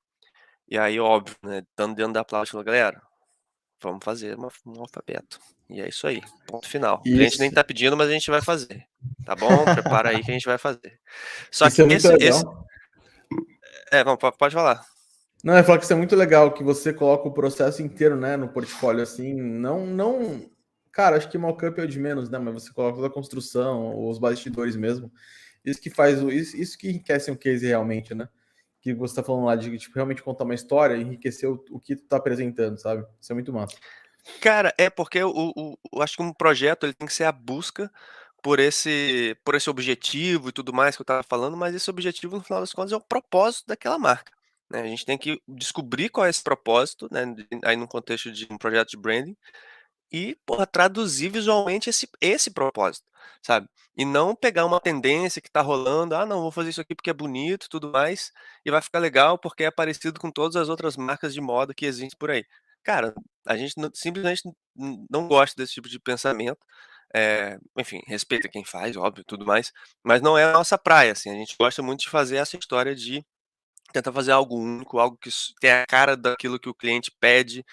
E aí, óbvio, né, estando dentro da Plaude, falou: "Galera, vamos fazer um alfabeto". E é isso aí, ponto final. O cliente nem Isso, tá pedindo, mas a gente vai fazer, tá bom? Prepara aí que a gente vai fazer. Só isso que é muito esse legal. vamos, pode falar. Não, eu falar que isso é muito legal, que você coloca o processo inteiro, né, no portfólio, assim, não, cara, acho que mockup é o de menos, né, mas você coloca toda a construção, os bastidores mesmo, isso que faz, isso que enriquece um case realmente, né, que você tá falando lá de, tipo, realmente contar uma história, enriquecer o que tu tá apresentando, sabe, isso é muito massa. Cara, é porque eu acho que um projeto ele tem que ser a busca por esse objetivo e tudo mais que eu estava falando, mas esse objetivo no final das contas é o propósito daquela marca, né. A gente tem que descobrir qual é esse propósito, né, aí no contexto de um projeto de branding, e, porra, traduzir visualmente esse propósito, sabe. E não pegar uma tendência que tá rolando: "Ah, não, vou fazer isso aqui porque é bonito e tudo mais, e vai ficar legal porque é parecido com todas as outras marcas de moda que existem por aí". Cara, a gente simplesmente não gosta desse tipo de pensamento. Enfim, respeita quem faz, óbvio, tudo mais, mas não é a nossa praia, assim. A gente gosta muito de fazer essa história de tentar fazer algo único, algo que tenha a cara daquilo que o cliente pede,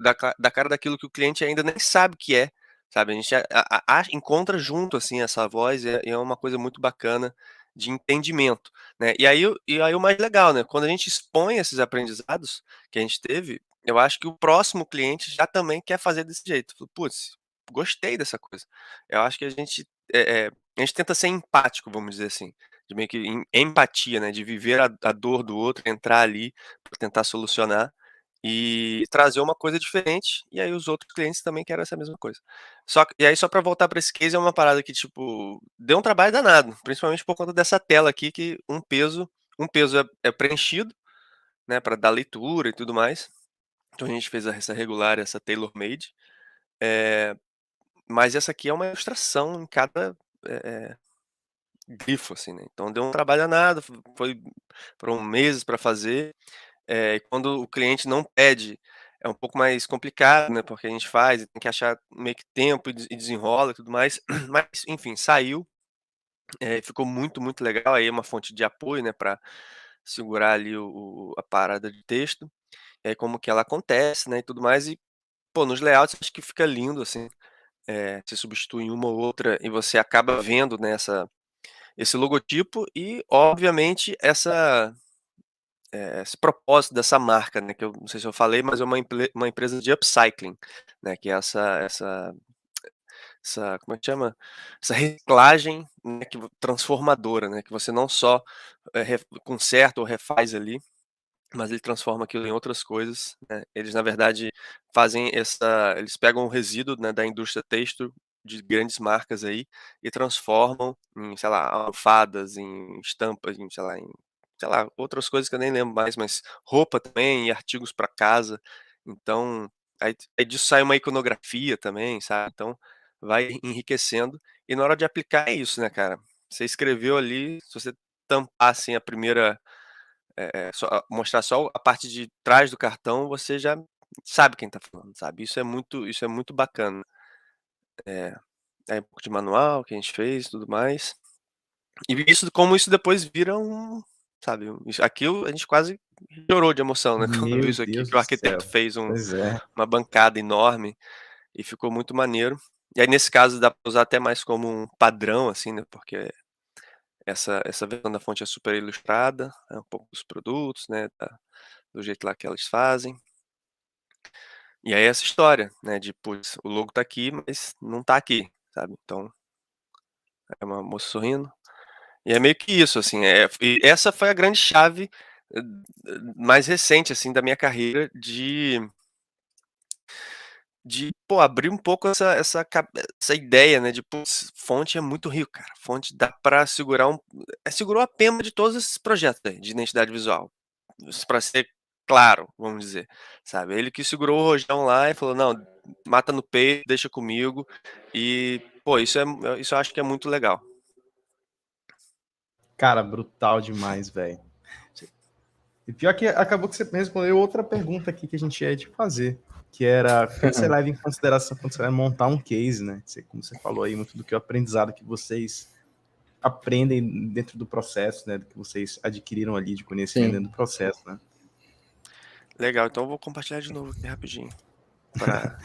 da cara daquilo que o cliente ainda nem sabe que é, sabe. A gente encontra junto, assim, essa voz, e é uma coisa muito bacana de entendimento, né. E aí o mais legal, né, quando a gente expõe esses aprendizados que a gente teve, eu acho que o próximo cliente já também quer fazer desse jeito. Fala: "Putz, gostei dessa coisa". Eu acho que a gente tenta ser empático, vamos dizer assim. De meio que empatia, né, de viver a dor do outro, entrar ali para tentar solucionar e trazer uma coisa diferente, e aí os outros clientes também querem essa mesma coisa. Só para voltar para esse case, é uma parada que, tipo, deu um trabalho danado, principalmente por conta dessa tela aqui, que um peso é preenchido, né, para dar leitura e tudo mais. Então a gente fez essa regular, essa tailor made. mas essa aqui é uma ilustração em cada grifo, assim, né? Então deu um trabalho danado, foram meses para fazer. Quando o cliente não pede, é um pouco mais complicado, né? Porque a gente faz, tem que achar meio que tempo e desenrola e tudo mais. Mas, enfim, saiu, ficou muito, muito legal. Aí é uma fonte de apoio, né? Para segurar ali a parada de texto. E aí como que ela acontece, né? E tudo mais. E, pô, nos layouts acho que fica lindo, assim. Você substitui uma ou outra e você acaba vendo, né, esse logotipo e, obviamente, esse propósito dessa marca, né, que eu não sei se eu falei, mas é uma empresa de upcycling, né, que é essa como é que chama? Essa reciclagem, né, transformadora, né, que você não só conserta ou refaz ali, mas ele transforma aquilo em outras coisas, né. Eles, na verdade, eles pegam o resíduo, né, da indústria têxtil de grandes marcas aí e transformam em, sei lá, almofadas, em estampas, sei lá, outras coisas que eu nem lembro mais, mas roupa também e artigos para casa. Então, aí disso sai uma iconografia também, sabe. Então, vai enriquecendo. E na hora de aplicar é isso, né, cara. Você escreveu ali, se você tampar, assim, a primeira mostrar só a parte de trás do cartão, você já sabe quem tá falando, sabe. Isso é muito bacana. É, é um pouco de manual que a gente fez e tudo mais. E como isso depois vira sabe, aquilo a gente quase chorou de emoção, né, quando viu Meu isso aqui, Deus que o do arquiteto céu. fez Pois é. uma bancada enorme e ficou muito maneiro. E aí nesse caso dá pra usar até mais como um padrão, assim, né, porque essa versão da fonte é super ilustrada, é um pouco dos produtos, né, do jeito lá que elas fazem. E aí essa história, né, de putz, o logo tá aqui, mas não tá aqui, sabe. Então, é uma moça sorrindo. E é meio que isso, assim, e essa foi a grande chave, mais recente, assim, da minha carreira pô, abrir um pouco essa ideia, né, de putz, fonte é muito rico, cara. Fonte dá pra segurar segurou a pena de todos esses projetos aí, de identidade visual. Para ser claro, vamos dizer, sabe. Ele que segurou o rojão lá e falou: "Não, mata no peito, deixa comigo", e, pô, isso eu acho que é muito legal. Cara, brutal demais, velho. E pior que acabou que você respondeu outra pergunta aqui que a gente ia te fazer, que era o que você leva em consideração quando você vai montar um case, né? Como você falou aí, muito do que o aprendizado que vocês aprendem dentro do processo, né? Do que vocês adquiriram ali de conhecimento Sim. dentro do processo, né? Legal, então eu vou compartilhar de novo aqui rapidinho, pra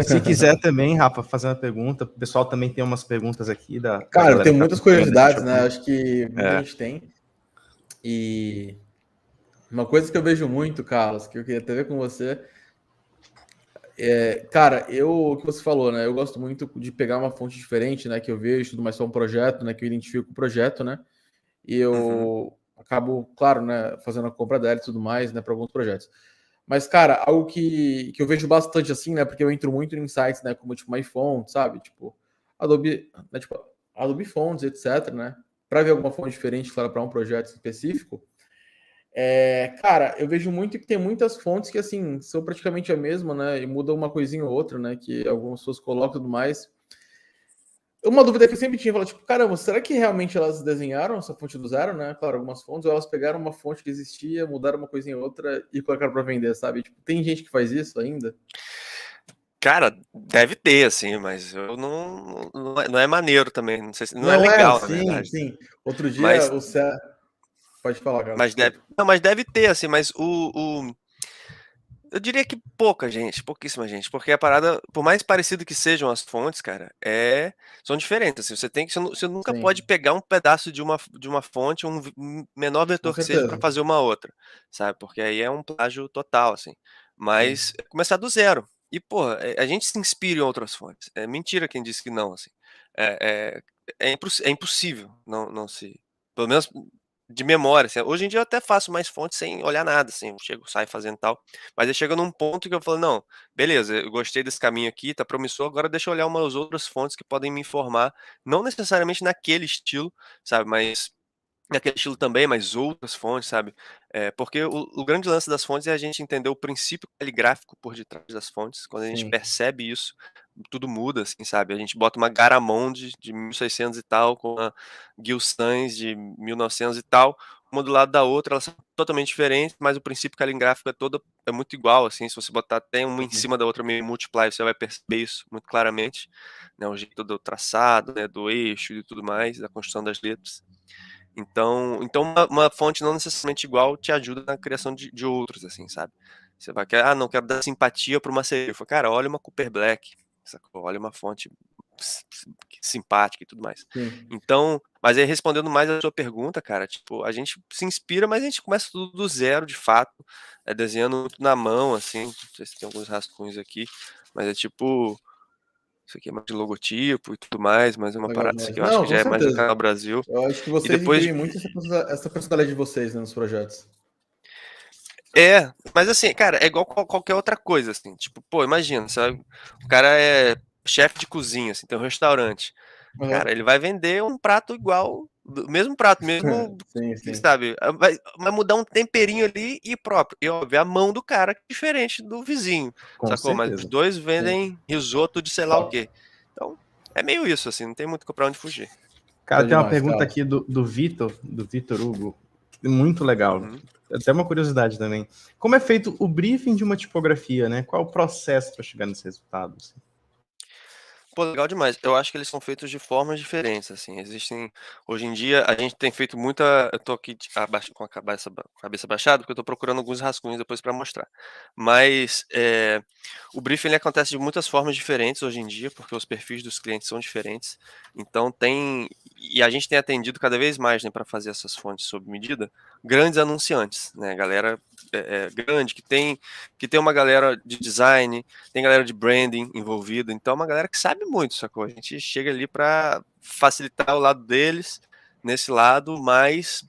Se quiser também, Rafa, fazer uma pergunta, o pessoal também tem umas perguntas aqui da Cara, eu galera tenho que tá muitas acompanhando a gente. curiosidades, né? Acho que muita gente tem. E uma coisa que eu vejo muito, Carlos, que eu queria até ver com você, cara, o que você falou, né? Eu gosto muito de pegar uma fonte diferente, né? Que eu vejo, tudo mais só um projeto, né? Que eu identifico o projeto, né? E Uhum. eu acabo, claro, né? Fazendo a compra dela e tudo mais, né? Para alguns projetos. Mas, cara, algo que eu vejo bastante assim, né? Porque eu entro muito em sites, né? Como tipo MyFont, sabe? Tipo, Adobe, né, tipo, Adobe Fonts, etc, né? Para ver alguma fonte diferente, claro, para um projeto específico. Cara, eu vejo muito que tem muitas fontes que, assim, são praticamente a mesma, né? E muda uma coisinha ou outra, né? Que algumas pessoas colocam e tudo mais. Uma dúvida que eu sempre tinha, tipo, caramba, será que realmente elas desenharam essa fonte do zero, né? Claro, algumas fontes, ou elas pegaram uma fonte que existia, mudaram uma coisinha ou outra e colocaram para vender, sabe? Tipo, tem gente que faz isso ainda? Cara, deve ter, assim, mas eu não é maneiro também, não sei se não é Não é, legal, na sim, verdade, né. sim. Outro dia Mas o Cé... Pode falar, cara, mas deve desculpa. não, mas deve ter, assim, mas eu diria que pouca gente, pouquíssima gente, porque a parada, por mais parecido que sejam as fontes, cara, são diferentes, assim, você nunca pode Sim, pegar um pedaço de uma fonte, menor com vetor que seja, para certeza. fazer uma outra, sabe, porque aí é um plágio total, assim. Sim, Mas começar do zero. E, porra, a gente se inspira em outras fontes. É mentira quem disse que não, assim. É impossível não se pelo menos de memória, assim. Hoje em dia eu até faço mais fontes sem olhar nada, assim, eu chego, saio fazendo tal. Mas aí chega num ponto que eu falo: "Não, beleza, eu gostei desse caminho aqui, tá promissor, agora deixa eu olhar umas outras fontes que podem me informar, não necessariamente naquele estilo, sabe, mas naquele estilo também, mas outras fontes, sabe. Porque o grande lance das fontes é a gente entender o princípio caligráfico por detrás das fontes, quando a gente sim. percebe isso, tudo muda, assim, sabe? A gente bota uma Garamond de 1600 e tal, com uma Gil Sans de 1900 e tal, uma do lado da outra, elas são totalmente diferentes, mas o princípio caligráfico é muito igual, assim, se você botar até uma em cima da outra meio multiply, você vai perceber isso muito claramente, né, o jeito do traçado, né, do eixo e tudo mais, da construção das letras. Então uma fonte não necessariamente igual te ajuda na criação de outros, assim, sabe? Você vai querer, não quero dar simpatia para uma serifa. Cara, olha uma Cooper Black, sacou? Olha uma fonte simpática e tudo mais. Sim. Então, mas aí respondendo mais a sua pergunta, cara, tipo, a gente se inspira, mas a gente começa tudo do zero, de fato, desenhando muito na mão, assim, não sei se tem alguns rascunhos aqui, mas é tipo, isso aqui é mais de logotipo e tudo mais, mas é uma Legal parada assim demais. que eu acho Não, que com já é mais do certeza. canal Brasil. Eu acho que E vocês depois imprimem muito essa personalidade de vocês, né, nos projetos. mas assim, cara, é igual qualquer outra coisa, assim. Tipo, pô, imagina, sabe? O cara é chefe de cozinha, assim, tem um restaurante. Cara, Aham. ele vai vender um prato igual, o mesmo prato, mesmo, Sim, sim. sabe? Vai mudar um temperinho ali e próprio. E óbvio, a mão do cara é diferente do vizinho, Com sacou? Mas os certeza. dois Sim. vendem risoto de sei lá o quê. Então, é meio isso, assim, não tem muito pra onde fugir. Cara, Show tem uma demais, pergunta cara. aqui do Vitor Hugo, muito legal. Uhum. Até uma curiosidade também. Como é feito o briefing de uma tipografia, né? Qual é o processo para chegar nesse resultado? Assim? Pô, legal demais. Eu acho que eles são feitos de formas diferentes, assim. Existem. Hoje em dia, a gente tem feito muita. Eu tô aqui com a cabeça baixada, porque eu tô procurando alguns rascunhos depois para mostrar. Mas o briefing ele acontece de muitas formas diferentes hoje em dia, porque os perfis dos clientes são diferentes. Então tem. E a gente tem atendido cada vez mais, né, para fazer essas fontes sob medida, grandes anunciantes, né? Galera grande, que tem uma galera de design, tem galera de branding envolvida, então é uma galera que sabe muito, sacou? A gente chega ali para facilitar o lado deles nesse lado, mas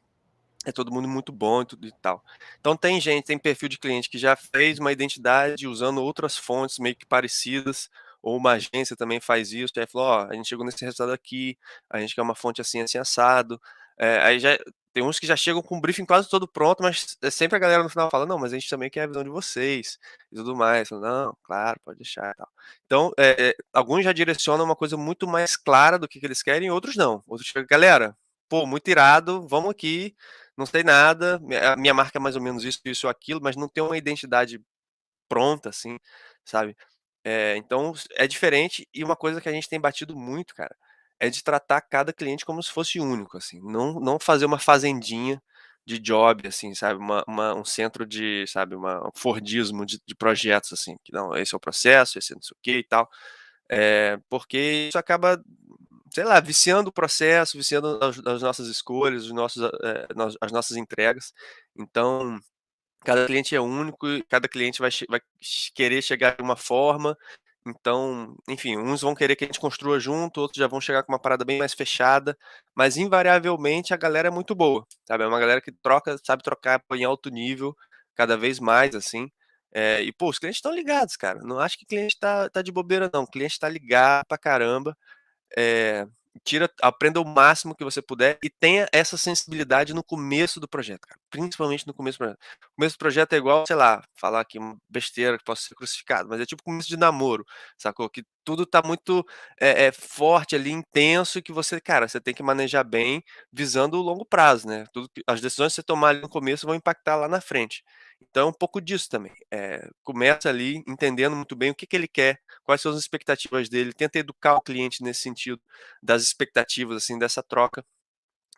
é todo mundo muito bom e tudo e tal. Então tem perfil de cliente que já fez uma identidade usando outras fontes meio que parecidas, ou uma agência também faz isso, aí falou, ó, a gente chegou nesse resultado aqui, a gente quer uma fonte assim, assim, assado. Aí já tem uns que já chegam com o briefing quase todo pronto, mas sempre a galera no final fala, não, mas a gente também quer a visão de vocês e tudo mais. Falo, não, claro, pode deixar e tal. Então, alguns já direcionam uma coisa muito mais clara do que eles querem, outros não. Outros chegam, galera, pô, muito irado, vamos aqui, não sei nada, a minha marca é mais ou menos isso, aquilo, mas não tem uma identidade pronta, assim, sabe? Então é diferente e uma coisa que a gente tem batido muito, cara, é de tratar cada cliente como se fosse único, assim, não fazer uma fazendinha de job, assim, sabe? Um centro de, sabe, um Fordismo de projetos, assim, que não, esse é o processo, esse é não sei o que e tal, porque isso acaba sei lá, viciando o processo, viciando as nossas escolhas, as nossas entregas. Então, cada cliente é único e cada cliente vai querer chegar de uma forma. Então, enfim, uns vão querer que a gente construa junto, outros já vão chegar com uma parada bem mais fechada, mas invariavelmente a galera é muito boa, sabe? É uma galera que sabe trocar em alto nível, cada vez mais, assim. E, pô, os clientes estão ligados, cara. Não acho que o cliente tá de bobeira, não. O cliente tá ligado pra caramba, é, aprenda o máximo que você puder e tenha essa sensibilidade no começo do projeto, cara. Principalmente no começo do projeto. O começo do projeto é igual, sei lá, falar aqui uma besteira que possa ser crucificado, mas é tipo começo de namoro, sacou? Que tudo tá muito forte ali, intenso, e que você, cara, você tem que manejar bem, visando o longo prazo, né? As decisões que você tomar ali no começo vão impactar lá na frente. Então, é um pouco disso também. Começa ali entendendo muito bem o que ele quer, quais são as expectativas dele, tenta educar o cliente nesse sentido, das expectativas, assim, dessa troca,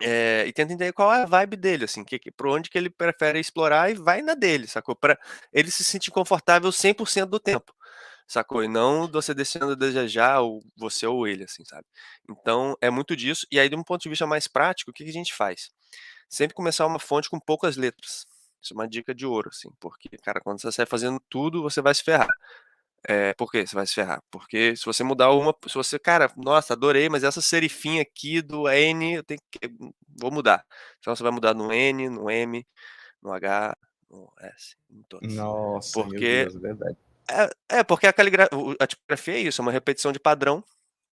e tenta entender qual é a vibe dele, assim, por onde que ele prefere explorar e vai na dele, sacou? Para ele se sentir confortável 100% do tempo, sacou? E não você deixando a desejar, ou você ou ele, assim, sabe? Então, é muito disso. E aí, de um ponto de vista mais prático, o que a gente faz? Sempre começar uma fonte com poucas letras. Isso é uma dica de ouro, assim, porque, cara, quando você sai fazendo tudo, você vai se ferrar. Por que você vai se ferrar? Porque se você mudar se você, cara, nossa, adorei, mas essa serifinha aqui do N, vou mudar. Então você vai mudar no N, no M, no H, no S, em todos. Nossa, meu Porque Deus, é verdade. porque a tipografia é isso, é uma repetição de padrão,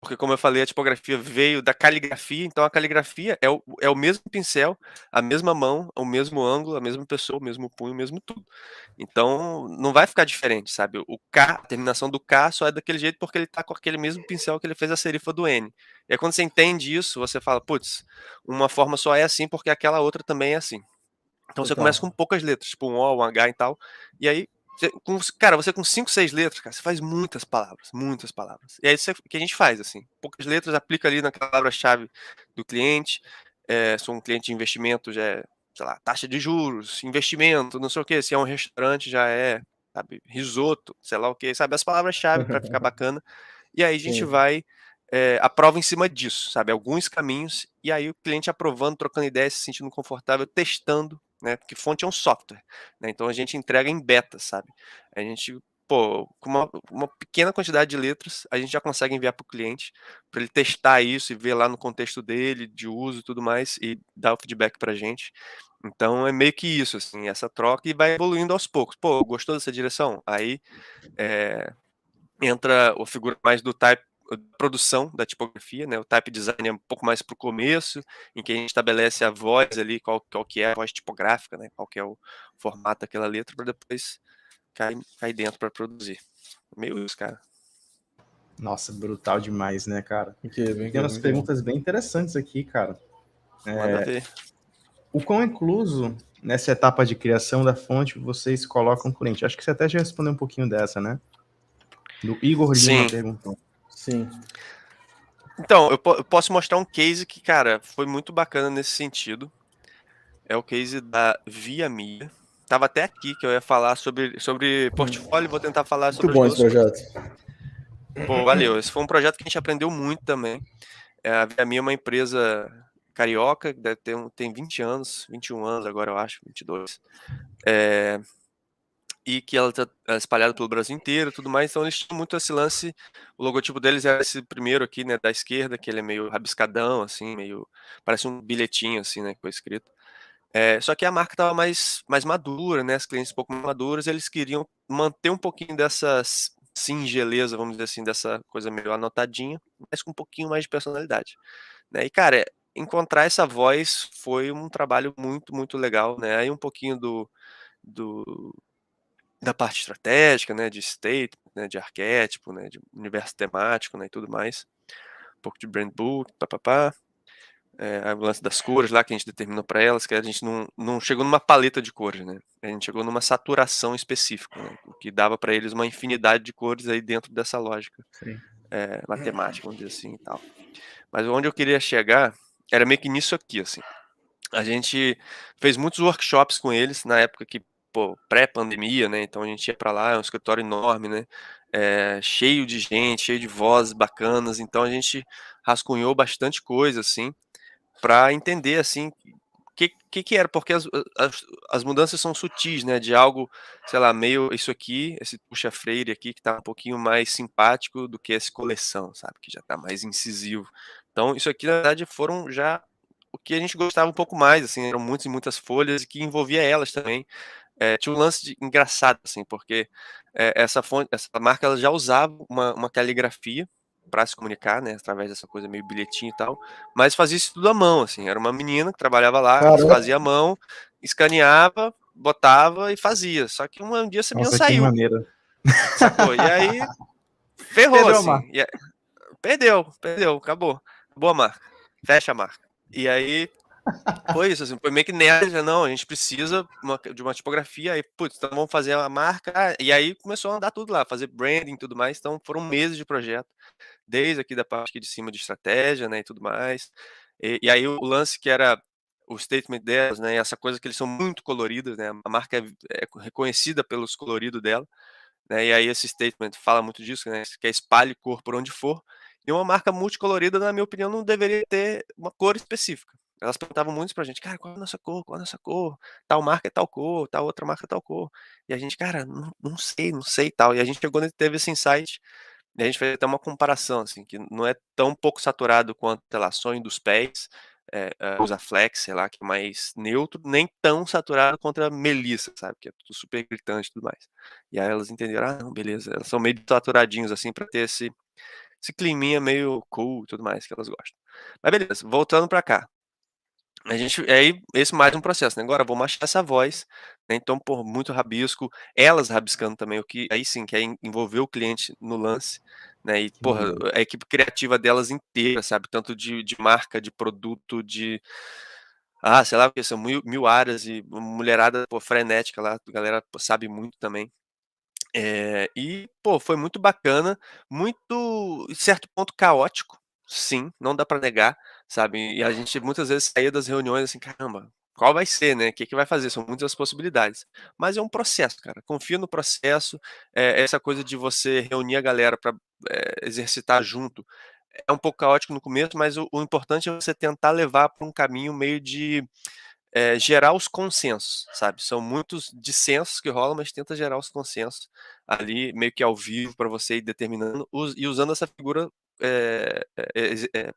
porque como eu falei, a tipografia veio da caligrafia, então a caligrafia é o mesmo pincel, a mesma mão, o mesmo ângulo, a mesma pessoa, o mesmo punho, o mesmo tudo. Então não vai ficar diferente, sabe? O K, a terminação do K só é daquele jeito porque ele tá com aquele mesmo pincel que ele fez a serifa do N. E aí quando você entende isso, você fala, putz, uma forma só é assim porque aquela outra também é assim. Então você começa com Total. poucas letras, tipo um O, um H e tal, e aí cara, você com 5, 6 letras, cara, você faz muitas palavras, muitas palavras. E é isso que a gente faz, assim. Poucas letras, aplica ali na palavra-chave do cliente. Se um cliente de investimento, já é, sei lá, taxa de juros, investimento, não sei o quê. Se é um restaurante, já é, sabe, risoto, sei lá o quê, sabe? As palavras-chave para ficar bacana. E aí a gente Sim. vai, aprova em cima disso, sabe? Alguns caminhos, e aí o cliente aprovando, trocando ideias, se sentindo confortável, testando, né? Porque fonte é um software, né? Então a gente entrega em beta, sabe? A gente, pô, com uma pequena quantidade de letras, a gente já consegue enviar para o cliente, para ele testar isso e ver lá no contexto dele, de uso e tudo mais, e dar o feedback para a gente. Então é meio que isso, assim, essa troca e vai evoluindo aos poucos. Pô, gostou dessa direção? Aí entra a figura mais do type produção da tipografia, né? O type design é um pouco mais para o começo, em que a gente estabelece a voz ali, qual que é a voz tipográfica, né? Qual que é o formato daquela letra, para depois cair dentro para produzir. Meio isso, cara. Nossa, brutal demais, né, cara? Incrível, Tem incrível, umas muito bom. perguntas bem interessantes aqui, cara. Manda ver. O quão incluso nessa etapa de criação da fonte vocês colocam o cliente? Acho que você até já respondeu um pouquinho dessa, né? Do Igor Lima Sim. perguntou. Sim. Então, eu posso mostrar um case que, cara, foi muito bacana nesse sentido. É o case da Via Mia. Tava até aqui que eu ia falar sobre portfólio, vou tentar falar Muito sobre as bom esse duas coisas. projeto. Pô, valeu. Esse foi um projeto que a gente aprendeu muito também. A Via Mia é uma empresa carioca, que deve ter tem 20 anos, 21 anos agora, eu acho, 22. E que ela tá espalhada pelo Brasil inteiro e tudo mais, então eles tinham muito esse lance, o logotipo deles era esse primeiro aqui, né, da esquerda, que ele é meio rabiscadão, assim, meio, parece um bilhetinho, assim, né, que foi escrito. Só que a marca estava mais madura, né, os clientes um pouco mais maduros, eles queriam manter um pouquinho dessa singeleza, vamos dizer assim, dessa coisa meio anotadinha, mas com um pouquinho mais de personalidade, né, e cara, encontrar essa voz foi um trabalho muito, muito legal, né, aí um pouquinho do da parte estratégica, né, de state, né, de arquétipo, né, de universo temático, né, e tudo mais. Um pouco de brand book, papapá. O lance das cores lá que a gente determinou para elas, que a gente não chegou numa paleta de cores, né? A gente chegou numa saturação específica, né? O que dava para eles uma infinidade de cores aí dentro dessa lógica matemática, vamos dizer assim e tal. Mas onde eu queria chegar era meio que nisso aqui, assim. A gente fez muitos workshops com eles na época que, pô, pré-pandemia, né? Então a gente ia para lá, é um escritório enorme, né? Cheio de gente, cheio de vozes bacanas. Então a gente rascunhou bastante coisa, assim, para entender, assim, o que era, porque as mudanças são sutis, né? De algo, sei lá, meio isso aqui, esse puxa freire aqui, que tá um pouquinho mais simpático do que esse coleção, sabe? Que já tá mais incisivo. Então, isso aqui, na verdade, foram já o que a gente gostava um pouco mais, assim, eram muitas e muitas folhas e que envolvia elas também. Tinha um lance engraçado, assim, porque essa marca ela já usava uma caligrafia para se comunicar, né, através dessa coisa meio bilhetinho e tal, mas fazia isso tudo à mão, assim, era uma menina que trabalhava lá, Caramba. fazia à mão, escaneava, botava e fazia, só que um dia essa menina Nossa, que saiu, maneira. sacou? E aí ferrou, Perdeu a assim, marca. perdeu, acabou a marca, fecha a marca. E aí foi isso, assim, foi meio que nerd, não, a gente precisa de uma tipografia, aí, putz, então vamos fazer a marca, e aí começou a andar tudo lá, fazer branding e tudo mais, então foram meses de projeto, desde aqui da parte aqui de cima de estratégia, né, e tudo mais, e aí o lance que era o statement delas, né, essa coisa que eles são muito coloridas, né, a marca é reconhecida pelos coloridos dela, né, e aí esse statement fala muito disso, né, que é espalhe cor por onde for, e uma marca multicolorida, na minha opinião, não deveria ter uma cor específica. Elas perguntavam muito pra gente, cara, qual é a nossa cor? Qual é a nossa cor? Tal marca é tal cor, tal outra marca é tal cor. E a gente, cara, não sei e tal. E a gente chegou, teve esse insight, e a gente fez até uma comparação, assim, que não é tão pouco saturado quanto, sei lá, Sonho dos Pés, usa Flex, sei lá, que é mais neutro, nem tão saturado quanto a Melissa, sabe, que é tudo super gritante e tudo mais. E aí elas entenderam, ah, não, beleza, elas são meio saturadinhos, assim, pra ter esse climinha meio cool e tudo mais que elas gostam. Mas beleza, voltando para cá. A gente aí esse mais um processo, né, agora vamos achar essa voz, né, então, por muito rabisco, elas rabiscando também, o que aí sim, que é envolver o cliente no lance, né, e Que porra, maneiro. a equipe criativa delas inteira, sabe, tanto de marca, de produto, sei lá o que, são mil áreas e mulherada, pô, frenética lá, a galera, pô, sabe muito também. E, pô, foi muito bacana, muito, em certo ponto, caótico, sim, não dá pra negar, sabe. E a gente muitas vezes saía das reuniões assim: "Caramba, qual vai ser, né, o que que vai fazer?" São muitas as possibilidades. Mas é um processo, cara, confia no processo, essa coisa de você reunir a galera pra, exercitar junto, é um pouco caótico no começo, mas o importante é você tentar levar pra um caminho meio de gerar os consensos, sabe. São muitos dissensos que rolam, mas tenta gerar os consensos ali, meio que ao vivo, para você ir determinando e usando essa figura,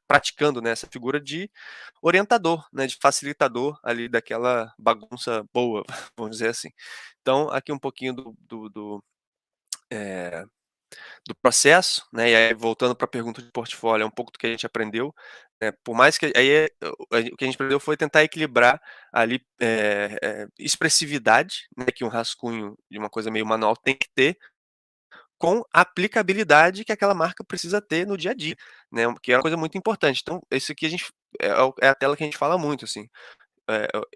praticando, né, essa figura de orientador, né, de facilitador ali daquela bagunça boa, vamos dizer assim. Então, aqui um pouquinho eh do processo, né, e aí voltando para a pergunta de portfólio, é um pouco do que a gente aprendeu, né, por mais que aí o que a gente aprendeu foi tentar equilibrar ali, expressividade, né, que um rascunho de uma coisa meio manual tem que ter, com a aplicabilidade que aquela marca precisa ter no dia a dia, né, que é uma coisa muito importante. Então, esse aqui a gente é a tela que a gente fala muito, assim,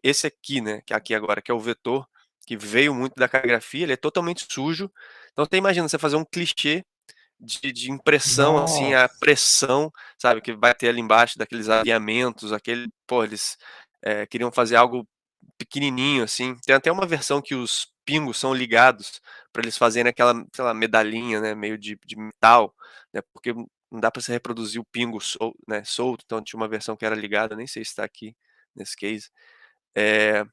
esse aqui, né, que aqui agora, que é o vetor, que veio muito da caligrafia, ele é totalmente sujo, então você imagina você fazer um clichê de impressão, assim, a Nossa. pressão, sabe, que vai ter ali embaixo daqueles alinhamentos, eles, queriam fazer algo pequenininho, assim. Tem até uma versão que os pingos são ligados para eles fazerem aquela, sei lá, medalhinha, né, meio de metal, né, porque não dá para você reproduzir o pingo solto, então tinha uma versão que era ligada, nem sei se está aqui nesse case. Eh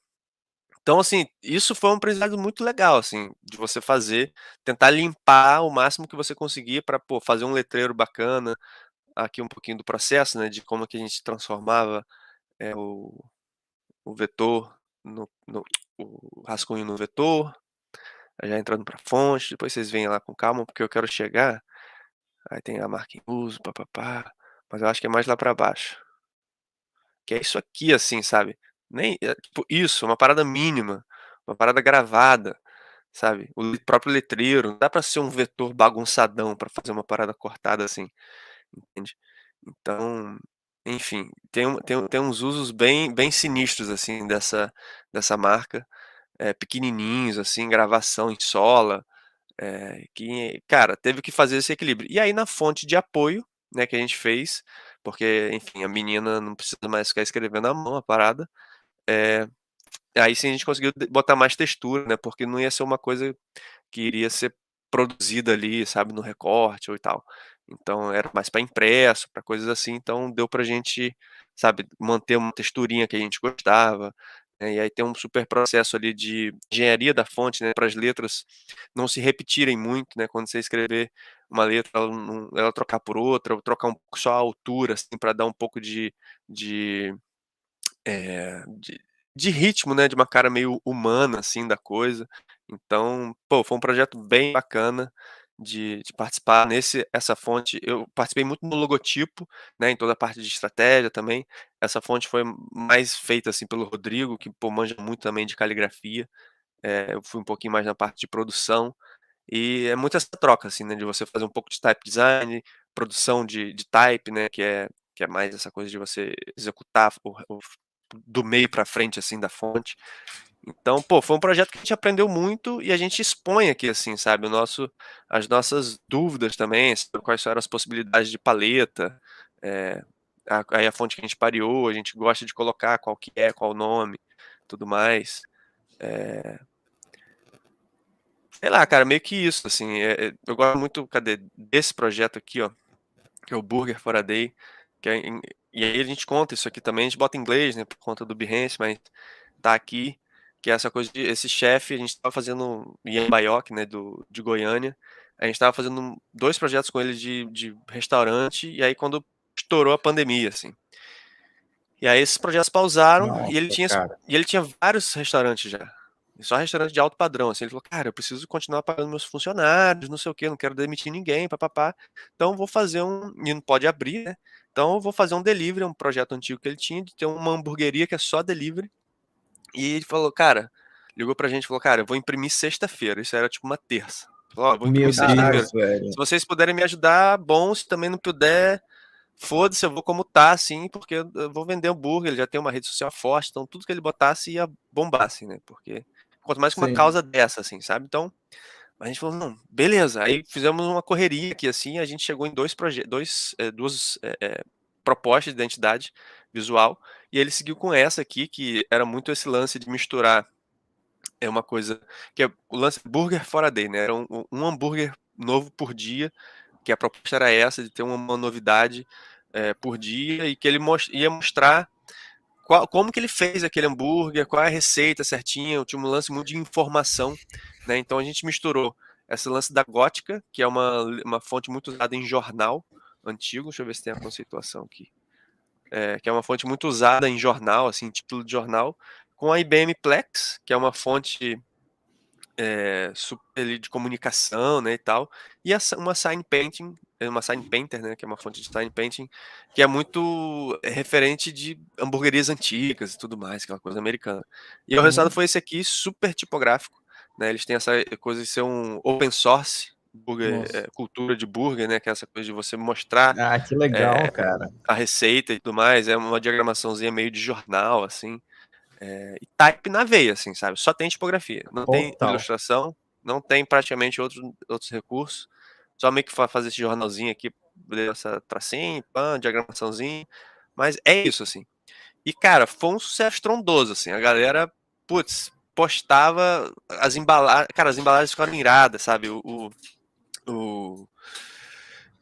então, assim, isso foi um aprendizado muito legal, assim, de você tentar limpar o máximo que você conseguir para fazer um letreiro bacana, aqui um pouquinho do processo, né, de como que a gente transformava, o vetor o rascunho no vetor, aí já entrando para fonte, depois vocês vêm lá com calma, porque eu quero chegar, aí tem a marca em uso, pá-pá-pá, mas eu acho que é mais lá para baixo, que é isso aqui, assim, sabe, nem tipo, isso, uma parada mínima, uma parada gravada. Sabe, próprio letreiro, não dá pra ser um vetor bagunçadão pra fazer uma parada cortada assim, entende. Então, enfim, tem uns usos bem sinistros, assim, dessa marca, pequenininhos, assim, gravação em sola, que, cara, teve que fazer esse equilíbrio. E aí na fonte de apoio, né, que a gente fez, porque, enfim, a menina não precisa mais ficar escrevendo à mão a parada, eh, aí sim a gente conseguiu botar mais textura, né, porque não ia ser uma coisa que iria ser produzida ali, sabe, no recorte ou e tal. Então era mais para impresso, para coisas assim, então deu pra gente, sabe, manter uma texturinha que a gente gostava, né, e aí tem um super processo ali de engenharia da fonte, né, para as letras não se repetirem muito, né, quando você escrever uma letra, ela trocar por outra, ou trocar um pouco só a altura, assim, para dar um pouco de de ritmo, né, de uma cara meio humana, assim, da coisa. Então, pô, foi um projeto bem bacana de participar essa fonte eu participei muito no logotipo, né, em toda a parte de estratégia também. Essa fonte foi mais feita, assim, pelo Rodrigo, que, pô, manja muito também de caligrafia. Eu fui um pouquinho mais na parte de produção, e é muito essa troca, assim, né, de você fazer um pouco de type design, produção de type, né, que é mais essa coisa de você executar do meio para frente, assim, da fonte. Então, pô, foi um projeto que a gente aprendeu muito e a gente expõe aqui, assim, sabe, as nossas dúvidas também, sobre quais eram as possibilidades de paleta, eh, aí a fonte que a gente pareou, a gente gosta de colocar qual que é, qual o nome, tudo mais. Eh Sei lá, cara, meio que isso, assim, eu gosto muito, cadê? Desse projeto aqui, ó, que é o Burger for a Day, que é e aí a gente conta isso aqui também, a gente bota em inglês, né, por conta do Behance, mas tá aqui, que é essa coisa de esse chefe, a gente estava fazendo Ian Baiocchi, né, de Goiânia, a gente estava fazendo 2 projetos com ele de restaurante, e aí quando estourou a pandemia, assim. E aí esses projetos pausaram Nossa, cara. e ele tinha vários restaurantes já. Só restaurante de alto padrão, assim. Ele falou: "Cara, eu preciso continuar pagando meus funcionários, não sei o quê, não quero demitir ninguém, pá-pá-pá. Então vou fazer e não pode abrir, né, então eu vou fazer um delivery", um projeto antigo que ele tinha de ter uma hamburgueria que é só delivery. E ele falou: "Cara", ligou pra gente e falou: "Cara, eu vou imprimir sexta-feira", isso era tipo uma terça. Falou: "Ó, vou Meu imprimir sexta-feira. Deus, velho. Se vocês puderem me ajudar, bom, se também não puder, foda-se, eu vou como tá, assim, porque eu vou vender hambúrguer", ele já tem uma rede social forte, então tudo que ele botasse ia bombar, assim, né, porque quanto mais com uma Sim. causa dessa, assim, sabe. Então, a gente falou: "Não, beleza", aí fizemos uma correria aqui, assim, a gente chegou em 2, propostas de identidade visual, e ele seguiu com essa aqui, que era muito esse lance de misturar, uma coisa que é o lance burger for a day, né, era um hambúrguer novo por dia, que a proposta era essa, de ter uma novidade, por dia, e que ele ia mostrar como que ele fez aquele hambúrguer, qual é a receita certinha, tinha um lance muito de informação, né, então a gente misturou esse lance da gótica, que é uma fonte muito usada em jornal antigo, deixa eu ver se tem a conceituação aqui, que é uma fonte muito usada em jornal, assim, título de jornal, com a IBM Plex, que é uma fonte, super ali de comunicação, né, e tal, e uma Sign Painting, uma Sign Painter, né, que é uma fonte de Sign Painting, que é muito referente de hamburguerias antigas e tudo mais, aquela coisa americana. E o resultado foi esse aqui, super tipográfico, né, eles têm essa coisa de ser um open source, Nossa. cultura de burger, né, que é essa coisa de você mostrar, Ah, que legal, eh, cara. a receita e tudo mais, é uma diagramaçãozinha meio de jornal, assim, e type na veia, assim, sabe, só tem tipografia, não tem Total. ilustração, não tem praticamente outros recursos, só meio que fazer esse jornalzinho aqui, essa tracinho, pã, diagramaçãozinho, mas é isso, assim. E, cara, foi um sucesso estrondoso, assim, a galera, putz, postava as embalagens ficaram iradas, sabe, o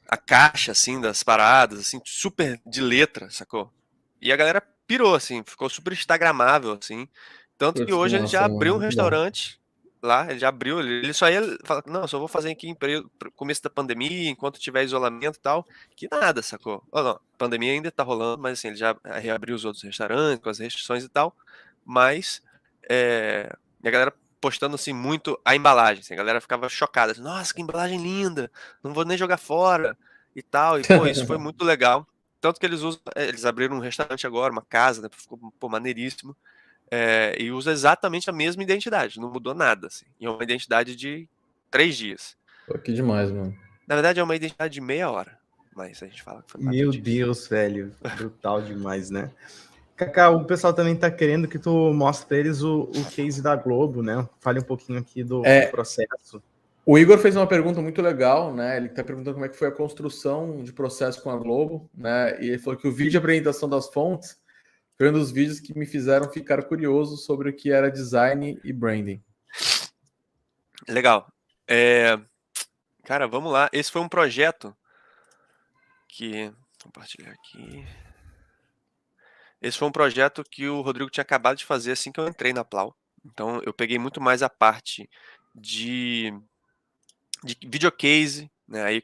a caixa, assim, das paradas, assim, super de letra, sacou? E a galera pirou, assim, ficou super instagramável, assim. Tanto que Putz, que hoje ele já massa, abriu mano. um Muito bom. restaurante lá, ele já abriu, ele só ia falar, não, só vou fazer aqui em período, começo da pandemia, enquanto tiver isolamento e tal, que nada, sacou? Oh, não, a pandemia ainda tá rolando, mas assim, ele já reabriu os outros restaurantes, com as restrições e tal, mas, e a galera postando, assim, muito a embalagem, assim, a galera ficava chocada, assim, nossa, que embalagem linda, não vou nem jogar fora, e tal, e pô, isso foi muito legal. Tanto que eles abriram um restaurante agora, uma casa, né, ficou, pô, maneiríssimo, e usa exatamente a mesma identidade, não mudou nada, assim, e é uma identidade de 3 dias. Pô, que demais, mano. Na verdade é uma identidade de meia hora, mas a gente fala que foi 4 Meu dias. Deus, velho. Brutal demais, né? Kaká, o pessoal também tá querendo que tu mostre pra eles o case da Globo, né? Fale um pouquinho aqui do É, processo. o Igor fez uma pergunta muito legal, né? Ele está perguntando como é que foi a construção de processo com a Globo, né? E ele falou que o vídeo de apresentação das fontes foi um dos vídeos que me fizeram ficar curioso sobre o que era design e branding. Legal. Cara, vamos lá. Esse foi um projeto que compartilhar aqui. Esse foi um projeto que o Rodrigo tinha acabado de fazer assim que eu entrei na Plau. Então eu peguei muito mais a parte de videocase, né, aí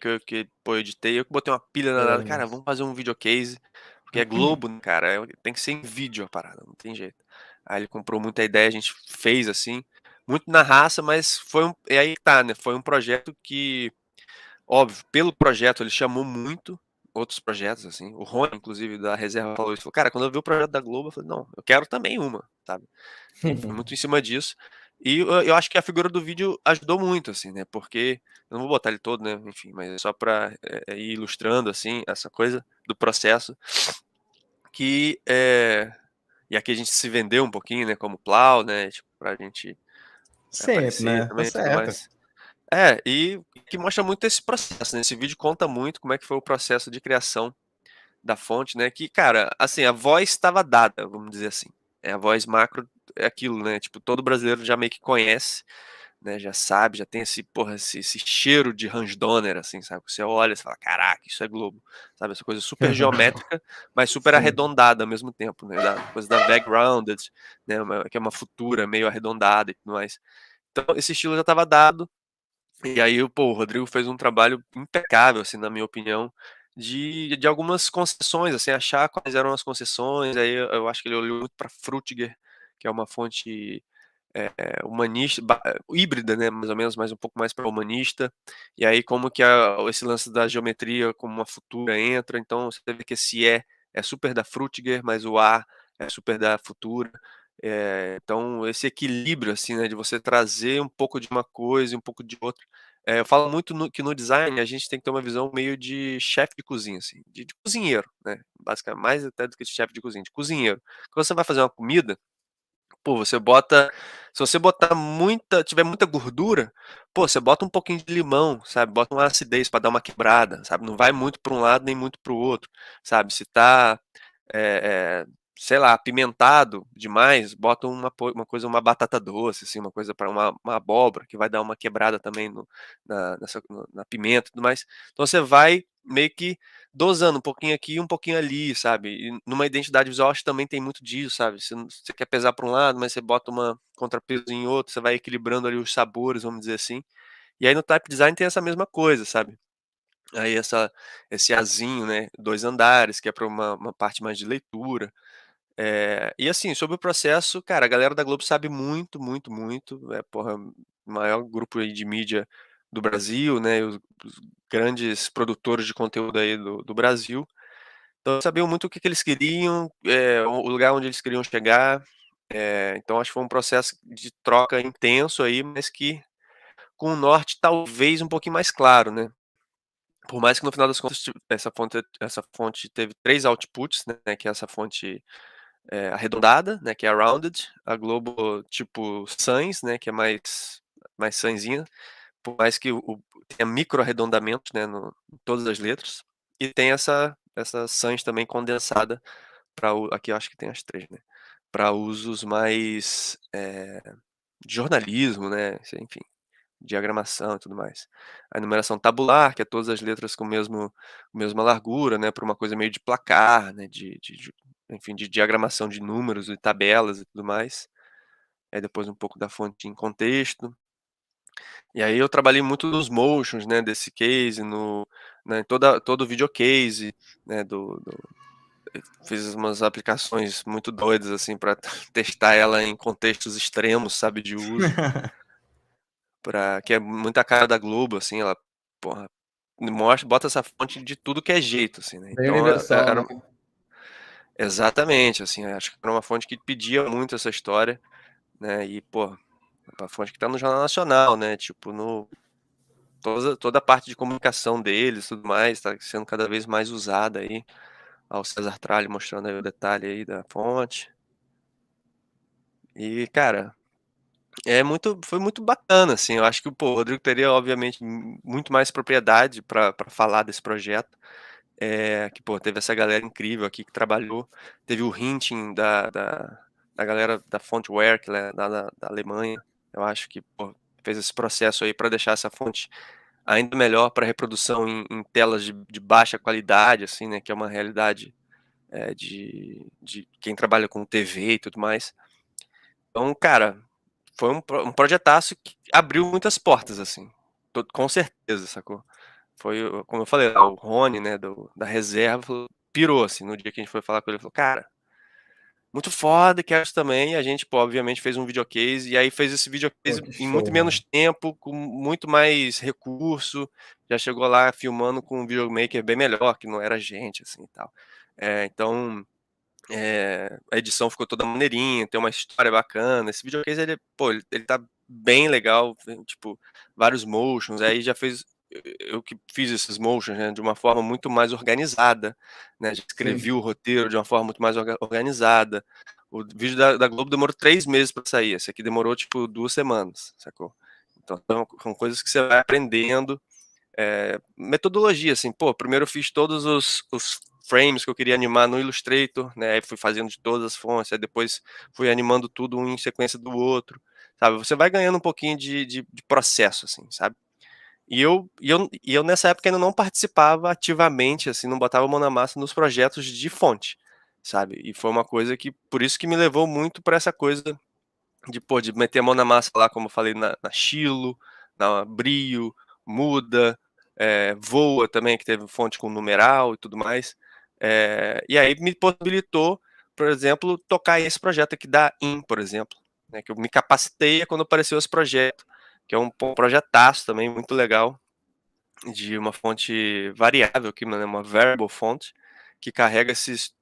pô, eu editei, eu que botei uma pilha danada, cara, Nossa. vamos fazer um videocase, porque é Globo, né, cara, tem que ser em vídeo a parada, não tem jeito. Aí ele comprou muita ideia, a gente fez assim, muito na raça, mas e aí que tá, né, foi um projeto que, óbvio, pelo projeto ele chamou muito outros projetos, assim, o Rony, inclusive, da Reserva falou isso, falou: "Cara, quando eu vi o projeto da Globo, eu falei: não, eu quero também uma", sabe. E foi muito em cima disso. E eu acho que a figura do vídeo ajudou muito, assim, né, porque eu não vou botar ele todo, né, enfim, mas é só pra, ir ilustrando, assim, essa coisa do processo que, e aqui a gente se vendeu um pouquinho, né, como Plau, né, tipo, pra gente Sempre, aparecer né? Tá também e tudo certo. mais. E que mostra muito esse processo, né, esse vídeo conta muito como é que foi o processo de criação da fonte, né, que, cara, assim, a voz estava dada, vamos dizer assim. A voz macro é aquilo, né, tipo, todo brasileiro já meio que conhece, né, já sabe, já tem esse, porra, esse cheiro de Hans Donner, assim, sabe? Você olha e fala, caraca, isso é Globo, sabe? Essa coisa super geométrica, mas super Sim. arredondada ao mesmo tempo, né? Da coisa da backgrounded, né? Que é uma futura meio arredondada e tudo mais. Então, esse estilo já estava dado, e aí, pô, o Rodrigo fez um trabalho impecável, assim, na minha opinião, de algumas concessões, assim, achar quais eram as concessões, aí eu acho que ele olhou muito para Frutiger, que é uma fonte humanista, híbrida, né, mais ou menos, mas um pouco mais para humanista. E aí como que esse lance da geometria como uma futura entra, então você vê que esse é super da Frutiger, mas o A é super da Futura. Então esse equilíbrio, assim, né, de você trazer um pouco de uma coisa e um pouco de outra. Eu falo muito que no design a gente tem que ter uma visão meio de chefe de cozinha, assim, de cozinheiro, né, basicamente, mais até do que de chefe de cozinha, de cozinheiro. Quando você vai fazer uma comida, pô, você bota se você botar tiver muita gordura, pô, você bota um pouquinho de limão, sabe, bota uma acidez para dar uma quebrada, sabe, não vai muito para um lado nem muito para o outro, sabe. Se tá, eh sei lá, apimentado demais, bota uma coisa, uma batata doce, assim, uma coisa para uma abóbora, que vai dar uma quebrada também na pimenta e tudo mais. Então você vai meio que dosando um pouquinho aqui e um pouquinho ali, sabe. E numa identidade visual acho que também tem muito disso, sabe. Você quer pesar para um lado, mas você bota uma contrapeso em outro, você vai equilibrando ali os sabores, vamos dizer assim. E aí no type design tem essa mesma coisa, sabe. Aí esse azinho, né, 2 andares, que é para uma parte mais de leitura. E assim, sobre o processo, cara, a galera da Globo sabe muito, muito, muito. Porra, o maior grupo aí de mídia do Brasil, né? Os grandes produtores de conteúdo aí do Brasil. Então, sabiam muito o que eles queriam, o lugar onde eles queriam chegar. Então, acho que foi um processo de troca intenso aí, mas que com o norte talvez um pouquinho mais claro, né? Por mais que no final das contas essa fonte teve 3 outputs, né? Que é essa fonte arredondada, né, que é a rounded, a Globo tipo sans, né, que é mais sanzinha, por mais que tenha micro arredondamentos, né, em todas as letras, e tem essa sans também condensada para aqui eu acho que tem as 3, né, para usos mais de jornalismo, né, enfim, diagramação e tudo mais. A numeração tabular, que é todas as letras com mesma largura, né, para uma coisa meio de placar, né, enfim, de diagramação de números e tabelas e tudo mais. Aí depois um pouco da fonte em contexto. E aí eu trabalhei muito nos motions, né, desse case, né, todo o videocase, né, fiz umas aplicações muito doidas, assim, para testar ela em contextos extremos, sabe, de uso. Que é muita cara da Globo, assim, ela, porra, bota essa fonte de tudo que é jeito, assim, né. Bem Então universal, era né? exatamente, assim, acho que era uma fonte que pedia muito essa história, né, e, pô, é uma fonte que tá no Jornal Nacional, né, tipo, toda a parte de comunicação deles e tudo mais, tá sendo cada vez mais usada aí. Ó, o César Tralli mostrando aí o detalhe aí da fonte. E, cara, foi muito bacana, assim, eu acho que, pô, o Rodrigo teria, obviamente, muito mais propriedade para falar desse projeto, que, pô, teve essa galera incrível aqui que trabalhou, teve o hinting da galera da Fontware, que é da Alemanha, eu acho que, pô, fez esse processo aí para deixar essa fonte ainda melhor para reprodução em telas de baixa qualidade, assim, né, que é uma realidade, de quem trabalha com TV e tudo mais. Então, cara, foi um projetaço que abriu muitas portas, assim, com certeza, sacou? Foi, como eu falei, o Rony, né, da reserva, pirou, assim, no dia que a gente foi falar com ele, ele falou, cara, muito foda, quero isso também. E a gente, pô, obviamente fez um videocase, e aí fez esse Pô, videocase que em muito show, menos mano. tempo, com muito mais recurso, já chegou lá filmando com um videomaker bem melhor, que não era a gente, assim, e tal. Então, a edição ficou toda maneirinha, tem uma história bacana. Esse videocase, pô, ele tá bem legal, tipo, vários motions, aí já fez eu que fiz esses motions, né, de uma forma muito mais organizada, né, já escrevi Sim. o roteiro de uma forma muito mais organizada. O vídeo da Globo demorou 3 meses para sair, esse aqui demorou, tipo, 2 semanas, sacou? Então são coisas que você vai aprendendo, metodologia, assim, pô, primeiro eu fiz todos os frames que eu queria animar no Illustrator, né, aí fui fazendo de todas as fontes, aí depois fui animando tudo um em sequência do outro, sabe, você vai ganhando um pouquinho de processo, assim, sabe. E eu nessa época ainda não participava ativamente, assim, não botava a mão na massa nos projetos de fonte, sabe, e foi uma coisa que por isso que me levou muito para essa coisa de, pô, de meter a mão na massa lá, como eu falei, na Chilo, na Brio, Muda, Voa também, que teve fonte com numeral e tudo mais. E aí me possibilitou, por exemplo, tocar esse projeto aqui da IN, por exemplo, né, que eu me capacitei quando apareceu esse projeto, que é um projetaço também, muito legal, de uma fonte variável, que é uma variable font, que carrega esses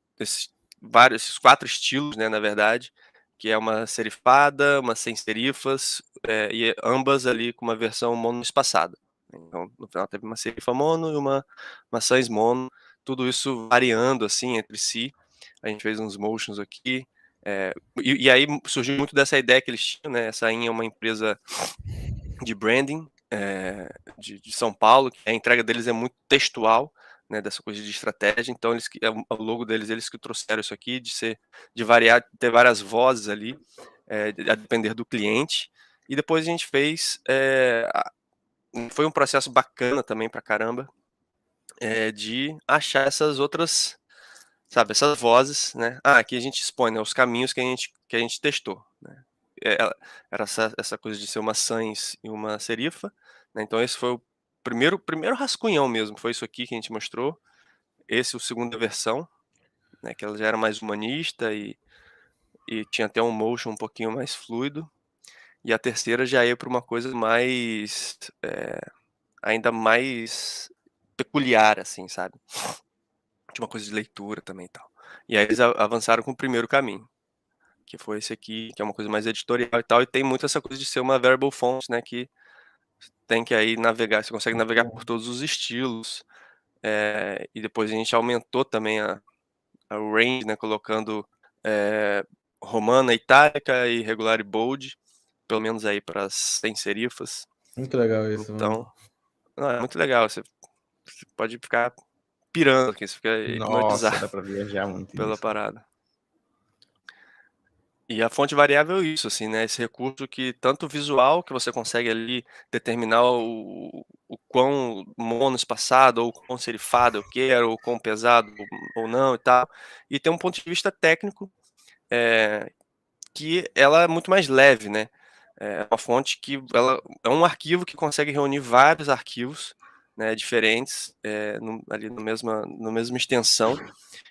4 estilos, né, na verdade, que é uma serifada, uma sem serifas, e ambas ali com uma versão monoespaçada. Então, no final teve uma serifa mono e uma sans mono, tudo isso variando assim entre si. A gente fez uns motions aqui, e aí surgiu muito dessa ideia que eles tinham, né? Essa é uma empresa de branding de São Paulo, que a entrega deles é muito textual, né, dessa coisa de estratégia. Então o logo deles, eles que trouxeram isso aqui, de variar, ter várias vozes ali, a depender do cliente. E depois a gente fez, foi um processo bacana também pra caramba, de achar essas outras, sabe, essas vozes, né? Aqui a gente expõe, né, os caminhos que a gente testou, né? Era essa coisa de ser uma sans e uma serifa, né? Então esse foi o primeiro rascunhão mesmo, foi isso aqui que a gente mostrou. Esse, a segunda versão, né, que ela já era mais humanista e tinha até um motion um pouquinho mais fluido. E a terceira já ia para uma coisa mais, ainda mais peculiar, assim, sabe? Tinha uma coisa de leitura também e tal. E aí eles avançaram com o primeiro caminho, que foi esse aqui, que é uma coisa mais editorial e tal, e tem muito essa coisa de ser uma variable font, né, que tem que aí navegar, você consegue navegar por todos os estilos, e depois a gente aumentou também a range, né, colocando romana, itálica e regular e bold, pelo menos aí para as sem serifas. Muito legal isso, então, não, é muito legal, você pode ficar pirando aqui, você fica Nossa, hipnotizado dá pra viajar muito pela nisso, cara. parada. E a fonte variável é isso, assim, né? Esse recurso que tanto visual, que você consegue ali determinar o quão monoespaçado ou quão serifado eu quero, ou quão pesado ou não e tal. E tem um ponto de vista técnico, que ela é muito mais leve, né? É uma fonte que ela é um arquivo que consegue reunir vários arquivos, né, diferentes, ali no mesma extensão.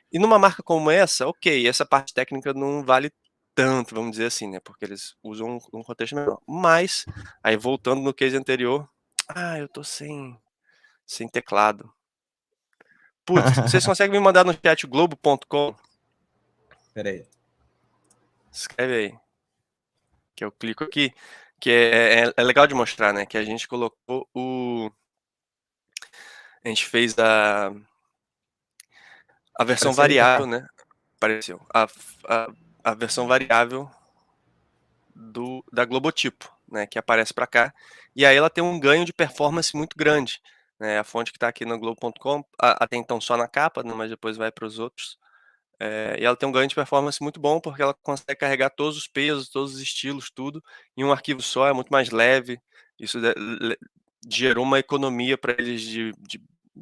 E numa marca como essa, ok, essa parte técnica não vale tanto, vamos dizer assim, né? Porque eles usam um contexto menor. Mas, aí voltando no case anterior, eu tô sem teclado. Putz, vocês conseguem me mandar no chat globo.com? Pera aí. Escreve aí. Que eu clico aqui. Que é legal de mostrar, né? Que a gente colocou a gente fez a versão Apareceu aí, variável, Kaká? né? Apareceu. A versão variável da Globotipo, né, que aparece para cá. E aí ela tem um ganho de performance muito grande, né? A fonte que está aqui no Globo.com, até então só na capa, né, mas depois vai para os outros. E ela tem um ganho de performance muito bom, porque ela consegue carregar todos os pesos, todos os estilos, tudo, em um arquivo só, é muito mais leve. Isso gerou uma economia para eles de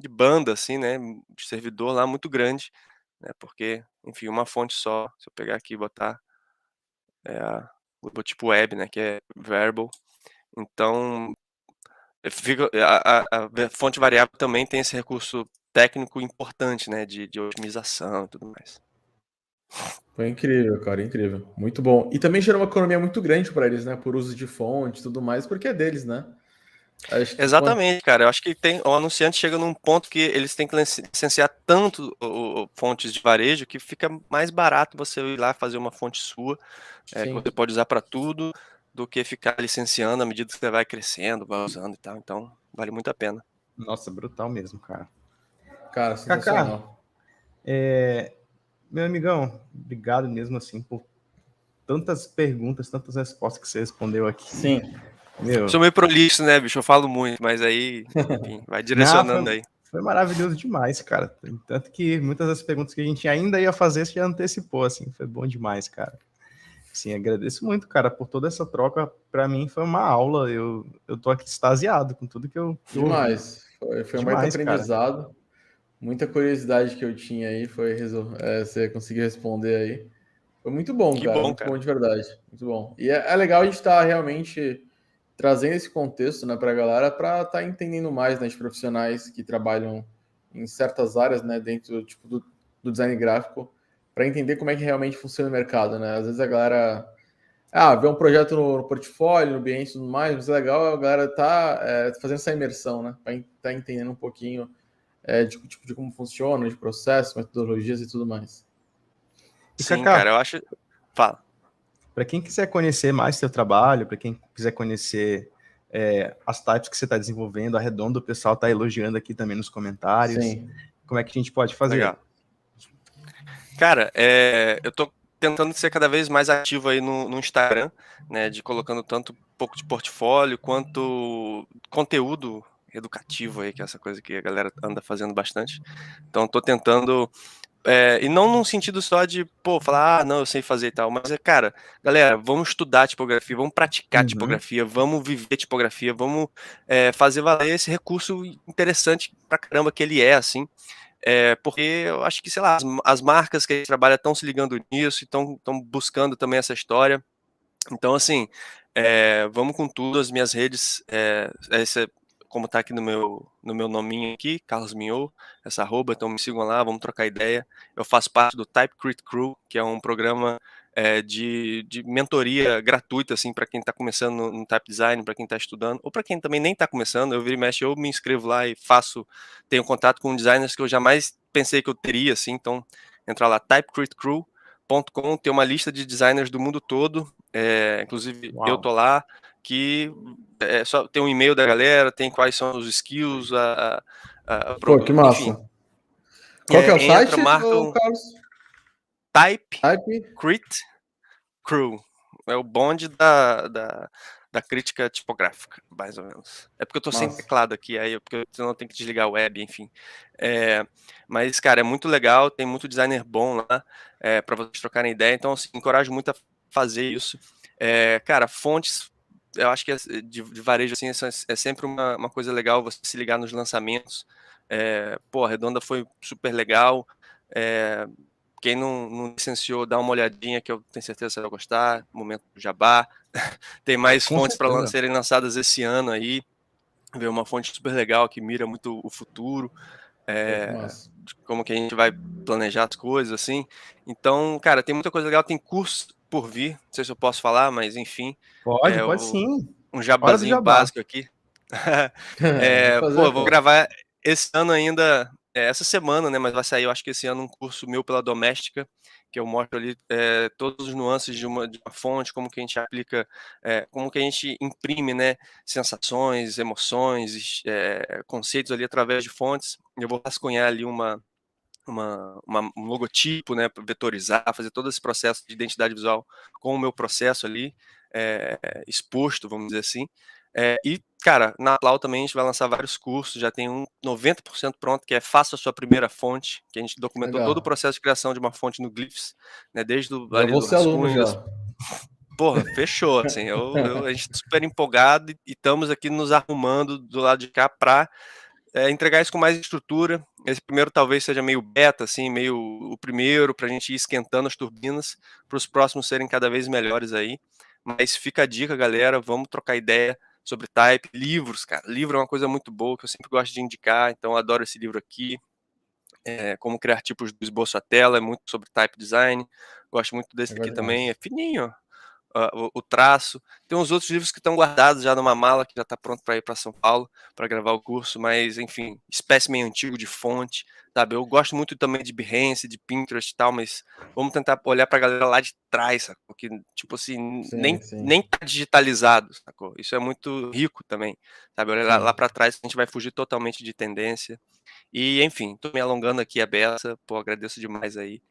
banda, assim, né, de servidor lá muito grande, né, porque, enfim, uma fonte só, se eu pegar aqui e botar o tipo web, né, que é verbal. Então, a fonte variável também tem esse recurso técnico importante, né, de otimização e tudo mais. Foi incrível, cara, incrível. Muito bom. E também gerou uma economia muito grande para eles, né? Por uso de fonte e tudo mais, porque é deles, né? Acho que Exatamente, cara. Eu acho que o anunciante chega num ponto que eles têm que licenciar tanto fontes de varejo que fica mais barato você ir lá fazer uma fonte sua, que sim. você pode usar para tudo, do que ficar licenciando à medida que você vai crescendo, vai usando e tal. Então, vale muito a pena. Nossa, brutal mesmo, cara. Cara, Kaká, sensacional. meu amigão, obrigado mesmo assim por tantas perguntas, tantas respostas que você respondeu aqui. Sim. Meu, Sou meio prolixo, né, bicho? Eu falo muito, mas aí, enfim, vai direcionando aí. foi maravilhoso demais, cara. Tanto que muitas das perguntas que a gente ainda ia fazer, você já antecipou, assim. Foi bom demais, cara. Sim, agradeço muito, cara, por toda essa troca. Para mim foi uma aula. Eu tô aqui extasiado com tudo que eu ouvi. Demais. Foi um baita Demais, cara. aprendizado. Muita curiosidade que eu tinha aí, você conseguiu responder aí. Foi muito bom, Que cara. bom, Muito bom cara. de verdade. Muito bom. E é legal a gente estar realmente trazendo esse contexto, né, para a galera, para estar entendendo mais, né, de profissionais que trabalham em certas áreas, né, dentro tipo, do design gráfico, para entender como é que realmente funciona o mercado, né? Às vezes a galera ver um projeto no portfólio, no Behance e tudo mais, mas é legal a galera tá fazendo essa imersão, né? Para tá entendendo um pouquinho de como funciona, de processos, metodologias e tudo mais. E Sim, Kaká, cara, eu acho. Fala. para quem quiser conhecer mais seu trabalho, para quem quiser conhecer as types que você está desenvolvendo, Arredondo, o pessoal está elogiando aqui também nos comentários. Sim. Como é que a gente pode fazer? Legal. Cara, eu tô tentando ser cada vez mais ativo aí no Instagram, né? De colocando tanto um pouco de portfólio quanto conteúdo educativo aí, que é essa coisa que a galera anda fazendo bastante. Então, tô tentando. E não num sentido só de, falar, não, eu sei fazer e tal, mas cara, galera, vamos estudar tipografia, vamos praticar tipografia, vamos viver tipografia, vamos fazer valer esse recurso interessante pra caramba que ele é, assim. Porque eu acho que, sei lá, as marcas que a gente trabalha estão se ligando nisso, estão buscando também essa história. Então, assim, vamos com tudo, as minhas redes, como tá aqui no meu nominho aqui, Carlos Minhou, essa arroba, então me sigam lá, vamos trocar ideia. Eu faço parte do Typecrit Crew, que é um programa de mentoria gratuita, assim, para quem está começando no type design, para quem está estudando, ou para quem também nem está começando, eu viro e mexe, eu me inscrevo lá e tenho contato com designers que eu jamais pensei que eu teria, assim, então entra lá, typecritcrew.com, tem uma lista de designers do mundo todo, inclusive eu tô lá, que só tem um e-mail da galera, tem quais são os skills, Pô, que massa. enfim. Qual que é o site, marcam Carlos? Typecrit Crew. É o bonde da crítica tipográfica, mais ou menos. É porque eu tô sem teclado aqui, porque senão eu tenho que desligar a web, enfim. Mas, cara, é muito legal, tem muito designer bom lá, para vocês trocarem ideia, então, assim, encorajo muito a fazer isso. Cara, fontes, eu acho que de varejo, assim, é sempre uma coisa legal você se ligar nos lançamentos. A Redonda foi super legal. Quem não licenciou, dá uma olhadinha que eu tenho certeza que você vai gostar. Momento do jabá. Tem mais fontes para serem lançadas esse ano aí. Ver uma fonte super legal que mira muito o futuro. De como que a gente vai planejar as coisas, assim. Então, cara, tem muita coisa legal. Tem curso por vir. Não sei se eu posso falar, mas enfim. Pode sim. Um jabazinho básico aqui. Vou gravar esse ano ainda, essa semana, né? Mas vai sair, eu acho que esse ano, um curso meu pela Doméstica, que eu mostro ali todos os nuances de uma fonte, como que a gente aplica, como que a gente imprime, né? Sensações, emoções, conceitos ali através de fontes. Eu vou rascunhar ali um logotipo, né? Vetorizar, fazer todo esse processo de identidade visual com o meu processo ali, exposto, vamos dizer assim. E, cara, na Plau também a gente vai lançar vários cursos, já tem 90% pronto, que é Faça a Sua Primeira Fonte, que a gente documentou todo o processo de criação de uma fonte no Glyphs, né, desde do rascunho. Porra, fechou, assim, a gente tá super empolgado e estamos aqui nos arrumando do lado de cá para entregar isso com mais estrutura. Esse primeiro talvez seja meio beta, assim, meio o primeiro, para a gente ir esquentando as turbinas, para os próximos serem cada vez melhores aí. Mas fica a dica, galera, vamos trocar ideia sobre type. Livros, cara, livro é uma coisa muito boa que eu sempre gosto de indicar, então eu adoro esse livro aqui. Como criar tipos do esboço à tela, é muito sobre type design. Gosto muito desse aqui também, é fininho, o traço. Tem uns outros livros que estão guardados já numa mala, que já está pronto para ir para São Paulo para gravar o curso, mas enfim, espécimen antigo de fonte, sabe? Eu gosto muito também de Behance, de Pinterest e tal, mas vamos tentar olhar para a galera lá de trás, sacou? Porque, tipo assim, nem tá digitalizado, sacou? Isso é muito rico também, sabe? Olhar lá para trás, a gente vai fugir totalmente de tendência. E, enfim, tô me alongando aqui a beça, agradeço demais aí.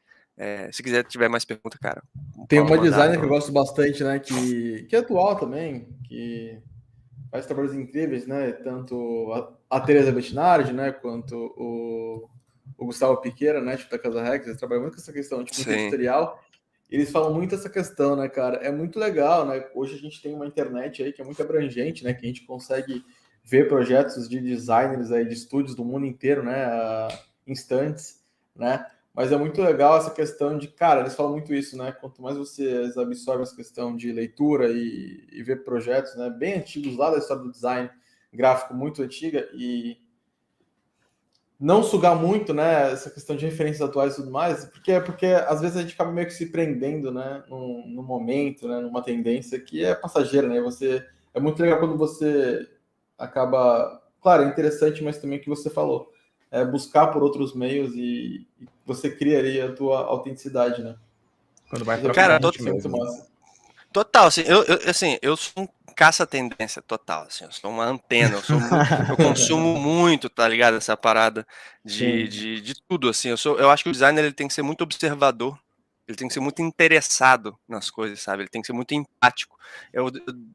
Se quiser, tiver mais pergunta, cara. Tem uma designer que eu gosto bastante, né? Que é atual também, que faz trabalhos incríveis, né? Tanto a Teresa Bettinardi, né? Quanto o Gustavo Piqueira, né? Tipo, da Casa Rex, eles trabalham muito com essa questão, tipo, editorial. Eles falam muito essa questão, né, cara? É muito legal, né? Hoje a gente tem uma internet aí que é muito abrangente, né? Que a gente consegue ver projetos de designers aí, de estúdios do mundo inteiro, né? Instantes, né? Mas é muito legal essa questão de, cara, eles falam muito isso, né? Quanto mais você absorve essa questão de leitura e ver projetos, né, bem antigos lá da história do design gráfico, muito antiga, e não sugar muito, né, essa questão de referências atuais e tudo mais, porque às vezes a gente acaba meio que se prendendo, né, no momento, né, numa tendência que é passageira, né, é muito legal quando você acaba, claro, é interessante, mas também o que você falou, é buscar por outros meios e você cria ali a tua autenticidade, né. Quando vai Mas pra Cara, frente isso é muito mesmo. massa. total, assim, eu sou um caça-tendência total, assim, eu sou uma antena, eu consumo muito, tá ligado? Essa parada Sim, de tudo, assim, eu acho que o designer ele tem que ser muito observador, ele tem que ser muito interessado nas coisas, sabe? Ele tem que ser muito empático.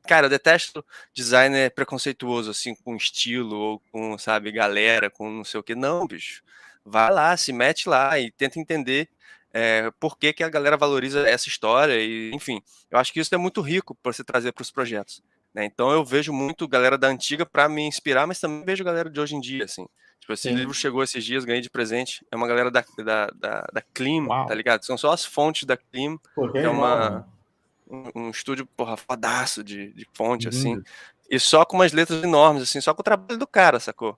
Cara, eu detesto designer preconceituoso, assim, com estilo, ou com, sabe, galera, com não sei o que. Não, bicho. Vai lá, se mete lá e tenta entender por que a galera valoriza essa história e, enfim, eu acho que isso é muito rico para você trazer para os projetos, né? Então eu vejo muito galera da antiga para me inspirar, mas também vejo galera de hoje em dia, assim. Tipo, esse livro sim. chegou esses dias, ganhei de presente. É uma galera da Klim, tá Uau, ligado? São só as fontes da Klim, Pô, que que é animal, mano. um estúdio, porra, fodaço de fonte, assim. lindo. E só com umas letras enormes, assim, só com o trabalho do cara, sacou?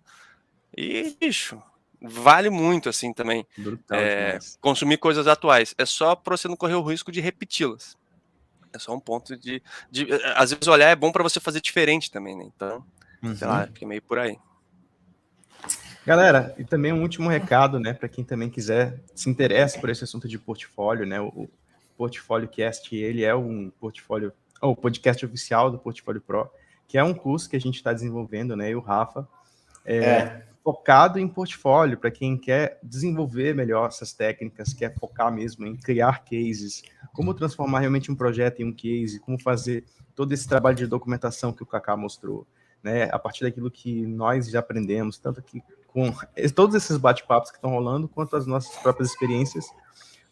E, bicho, vale muito, assim, também, Brutal demais. consumir coisas atuais. É só pra você não correr o risco de repeti-las. É só um ponto às vezes olhar é bom pra você fazer diferente também, né? Então, sei lá, Uhum. fica meio por aí. Galera, e também um último recado, né, para quem também quiser, se interessa por esse assunto de portfólio, né, o Portfólio Cast, ele é um portfólio, o podcast oficial do Portfólio Pro, que é um curso que a gente está desenvolvendo, né, e o Rafa, focado em portfólio, para quem quer desenvolver melhor essas técnicas, quer focar mesmo em criar cases, como transformar realmente um projeto em um case, como fazer todo esse trabalho de documentação que o Kaká mostrou, né, a partir daquilo que nós já aprendemos, tanto que com todos esses bate-papos que estão rolando, quanto as nossas próprias experiências.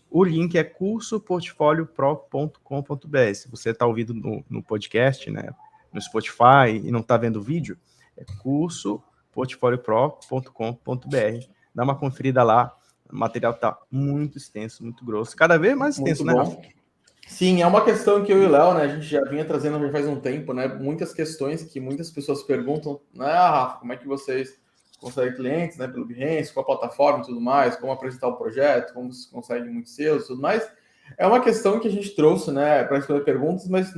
O link é cursoportfoliopro.com.br. Se você está ouvindo no podcast, né, no Spotify e não está vendo o vídeo, é cursoportfoliopro.com.br. Dá uma conferida lá. O material está muito extenso, muito grosso. Cada vez mais extenso, Muito né, Rafa? bom. Sim, é uma questão que eu e o Léo, né, a gente já vinha trazendo já faz um tempo, né, muitas questões que muitas pessoas perguntam, né, Rafa, como é que vocês conseguem clientes, né, pelo Behance, com a plataforma e tudo mais, como apresentar o projeto, como vocês conseguem muitos selos e tudo mais. É uma questão que a gente trouxe, né, para responder perguntas, mas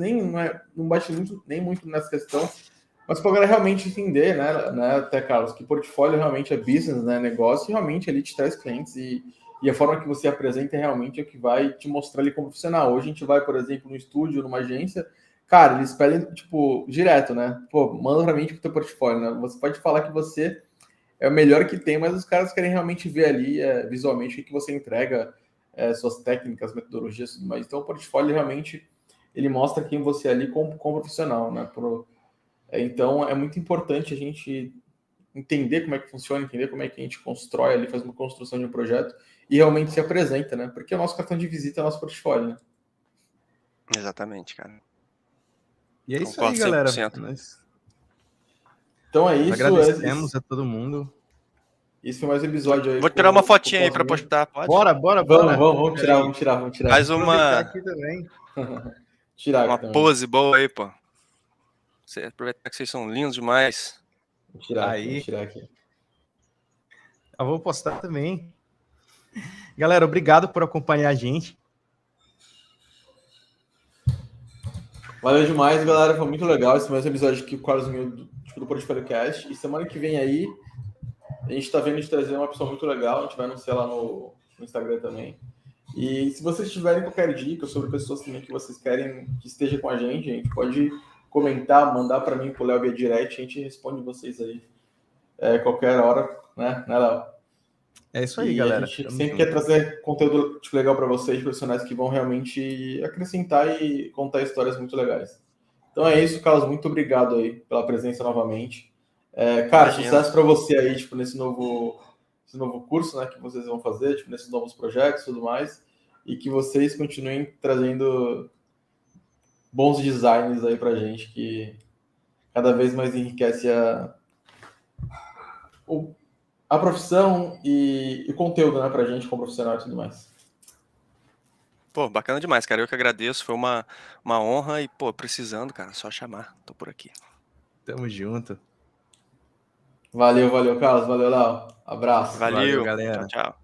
não bate nem muito nessa questão, mas para a galera realmente entender, né, até, Carlos, que portfólio realmente é business, né, negócio, e realmente ele te traz clientes e a forma que você apresenta realmente é o que vai te mostrar ali como profissional. Hoje a gente vai, por exemplo, no estúdio, numa agência, cara, eles pedem, tipo, direto, né? Pô, manda pra mim, tipo, teu portfólio, né? Você pode falar que você é o melhor que tem, mas os caras querem realmente ver ali, visualmente, o que você entrega, suas técnicas, metodologias e tudo mais. Então, o portfólio realmente, ele mostra quem você é ali como profissional, né? Então, é muito importante a gente entender como é que funciona, entender como é que a gente constrói ali, faz uma construção de um projeto e realmente se apresenta, né? Porque o nosso cartão de visita é o nosso portfólio, né? Exatamente, cara. E é isso aí, Concordo galera. 100%. Então é isso. Agradecemos a todo mundo. Isso foi mais um episódio aí Vou com tirar uma o fotinha aí pra Cosminho. postar, pode? Bora. Vamos tirar, Peraí. vamos tirar, vamos tirar. Faz Aproveitar uma, aqui também. Tirar uma aqui também. pose boa aí, pô. Aproveitar que vocês são lindos demais. Vou tirar aqui, vou Aí, tirar aqui. eu vou postar também. Galera, obrigado por acompanhar a gente. Valeu demais, galera. Foi muito legal esse mais um episódio aqui com o Carlos Mil do Portfólio Cast. E semana que vem aí, a gente tá vendo de trazer uma pessoa muito legal. A gente vai anunciar lá no Instagram também. E se vocês tiverem qualquer dica sobre pessoas também que vocês querem que esteja com a gente pode comentar, mandar para mim, pro Léo via direct, a gente responde vocês aí qualquer hora, né, Léo? É isso aí, E a galera. gente Tamo sempre junto. quer trazer conteúdo tipo, legal para vocês, profissionais que vão realmente acrescentar e contar histórias muito legais. Então é isso, Carlos, muito obrigado aí pela presença novamente. Cara, Imagina. sucesso para você aí, tipo, nesse novo curso, né, que vocês vão fazer, tipo, nesses novos projetos e tudo mais, e que vocês continuem trazendo bons designs aí pra gente, que cada vez mais enriquece a profissão e o conteúdo, né, pra gente como profissional e tudo mais. Pô, bacana demais, cara. Eu que agradeço. Foi uma honra e, pô, precisando, cara, só chamar. Tô por aqui. Tamo junto. Valeu, Carlos. Valeu, Léo. Abraço. Valeu, galera. tchau, tchau.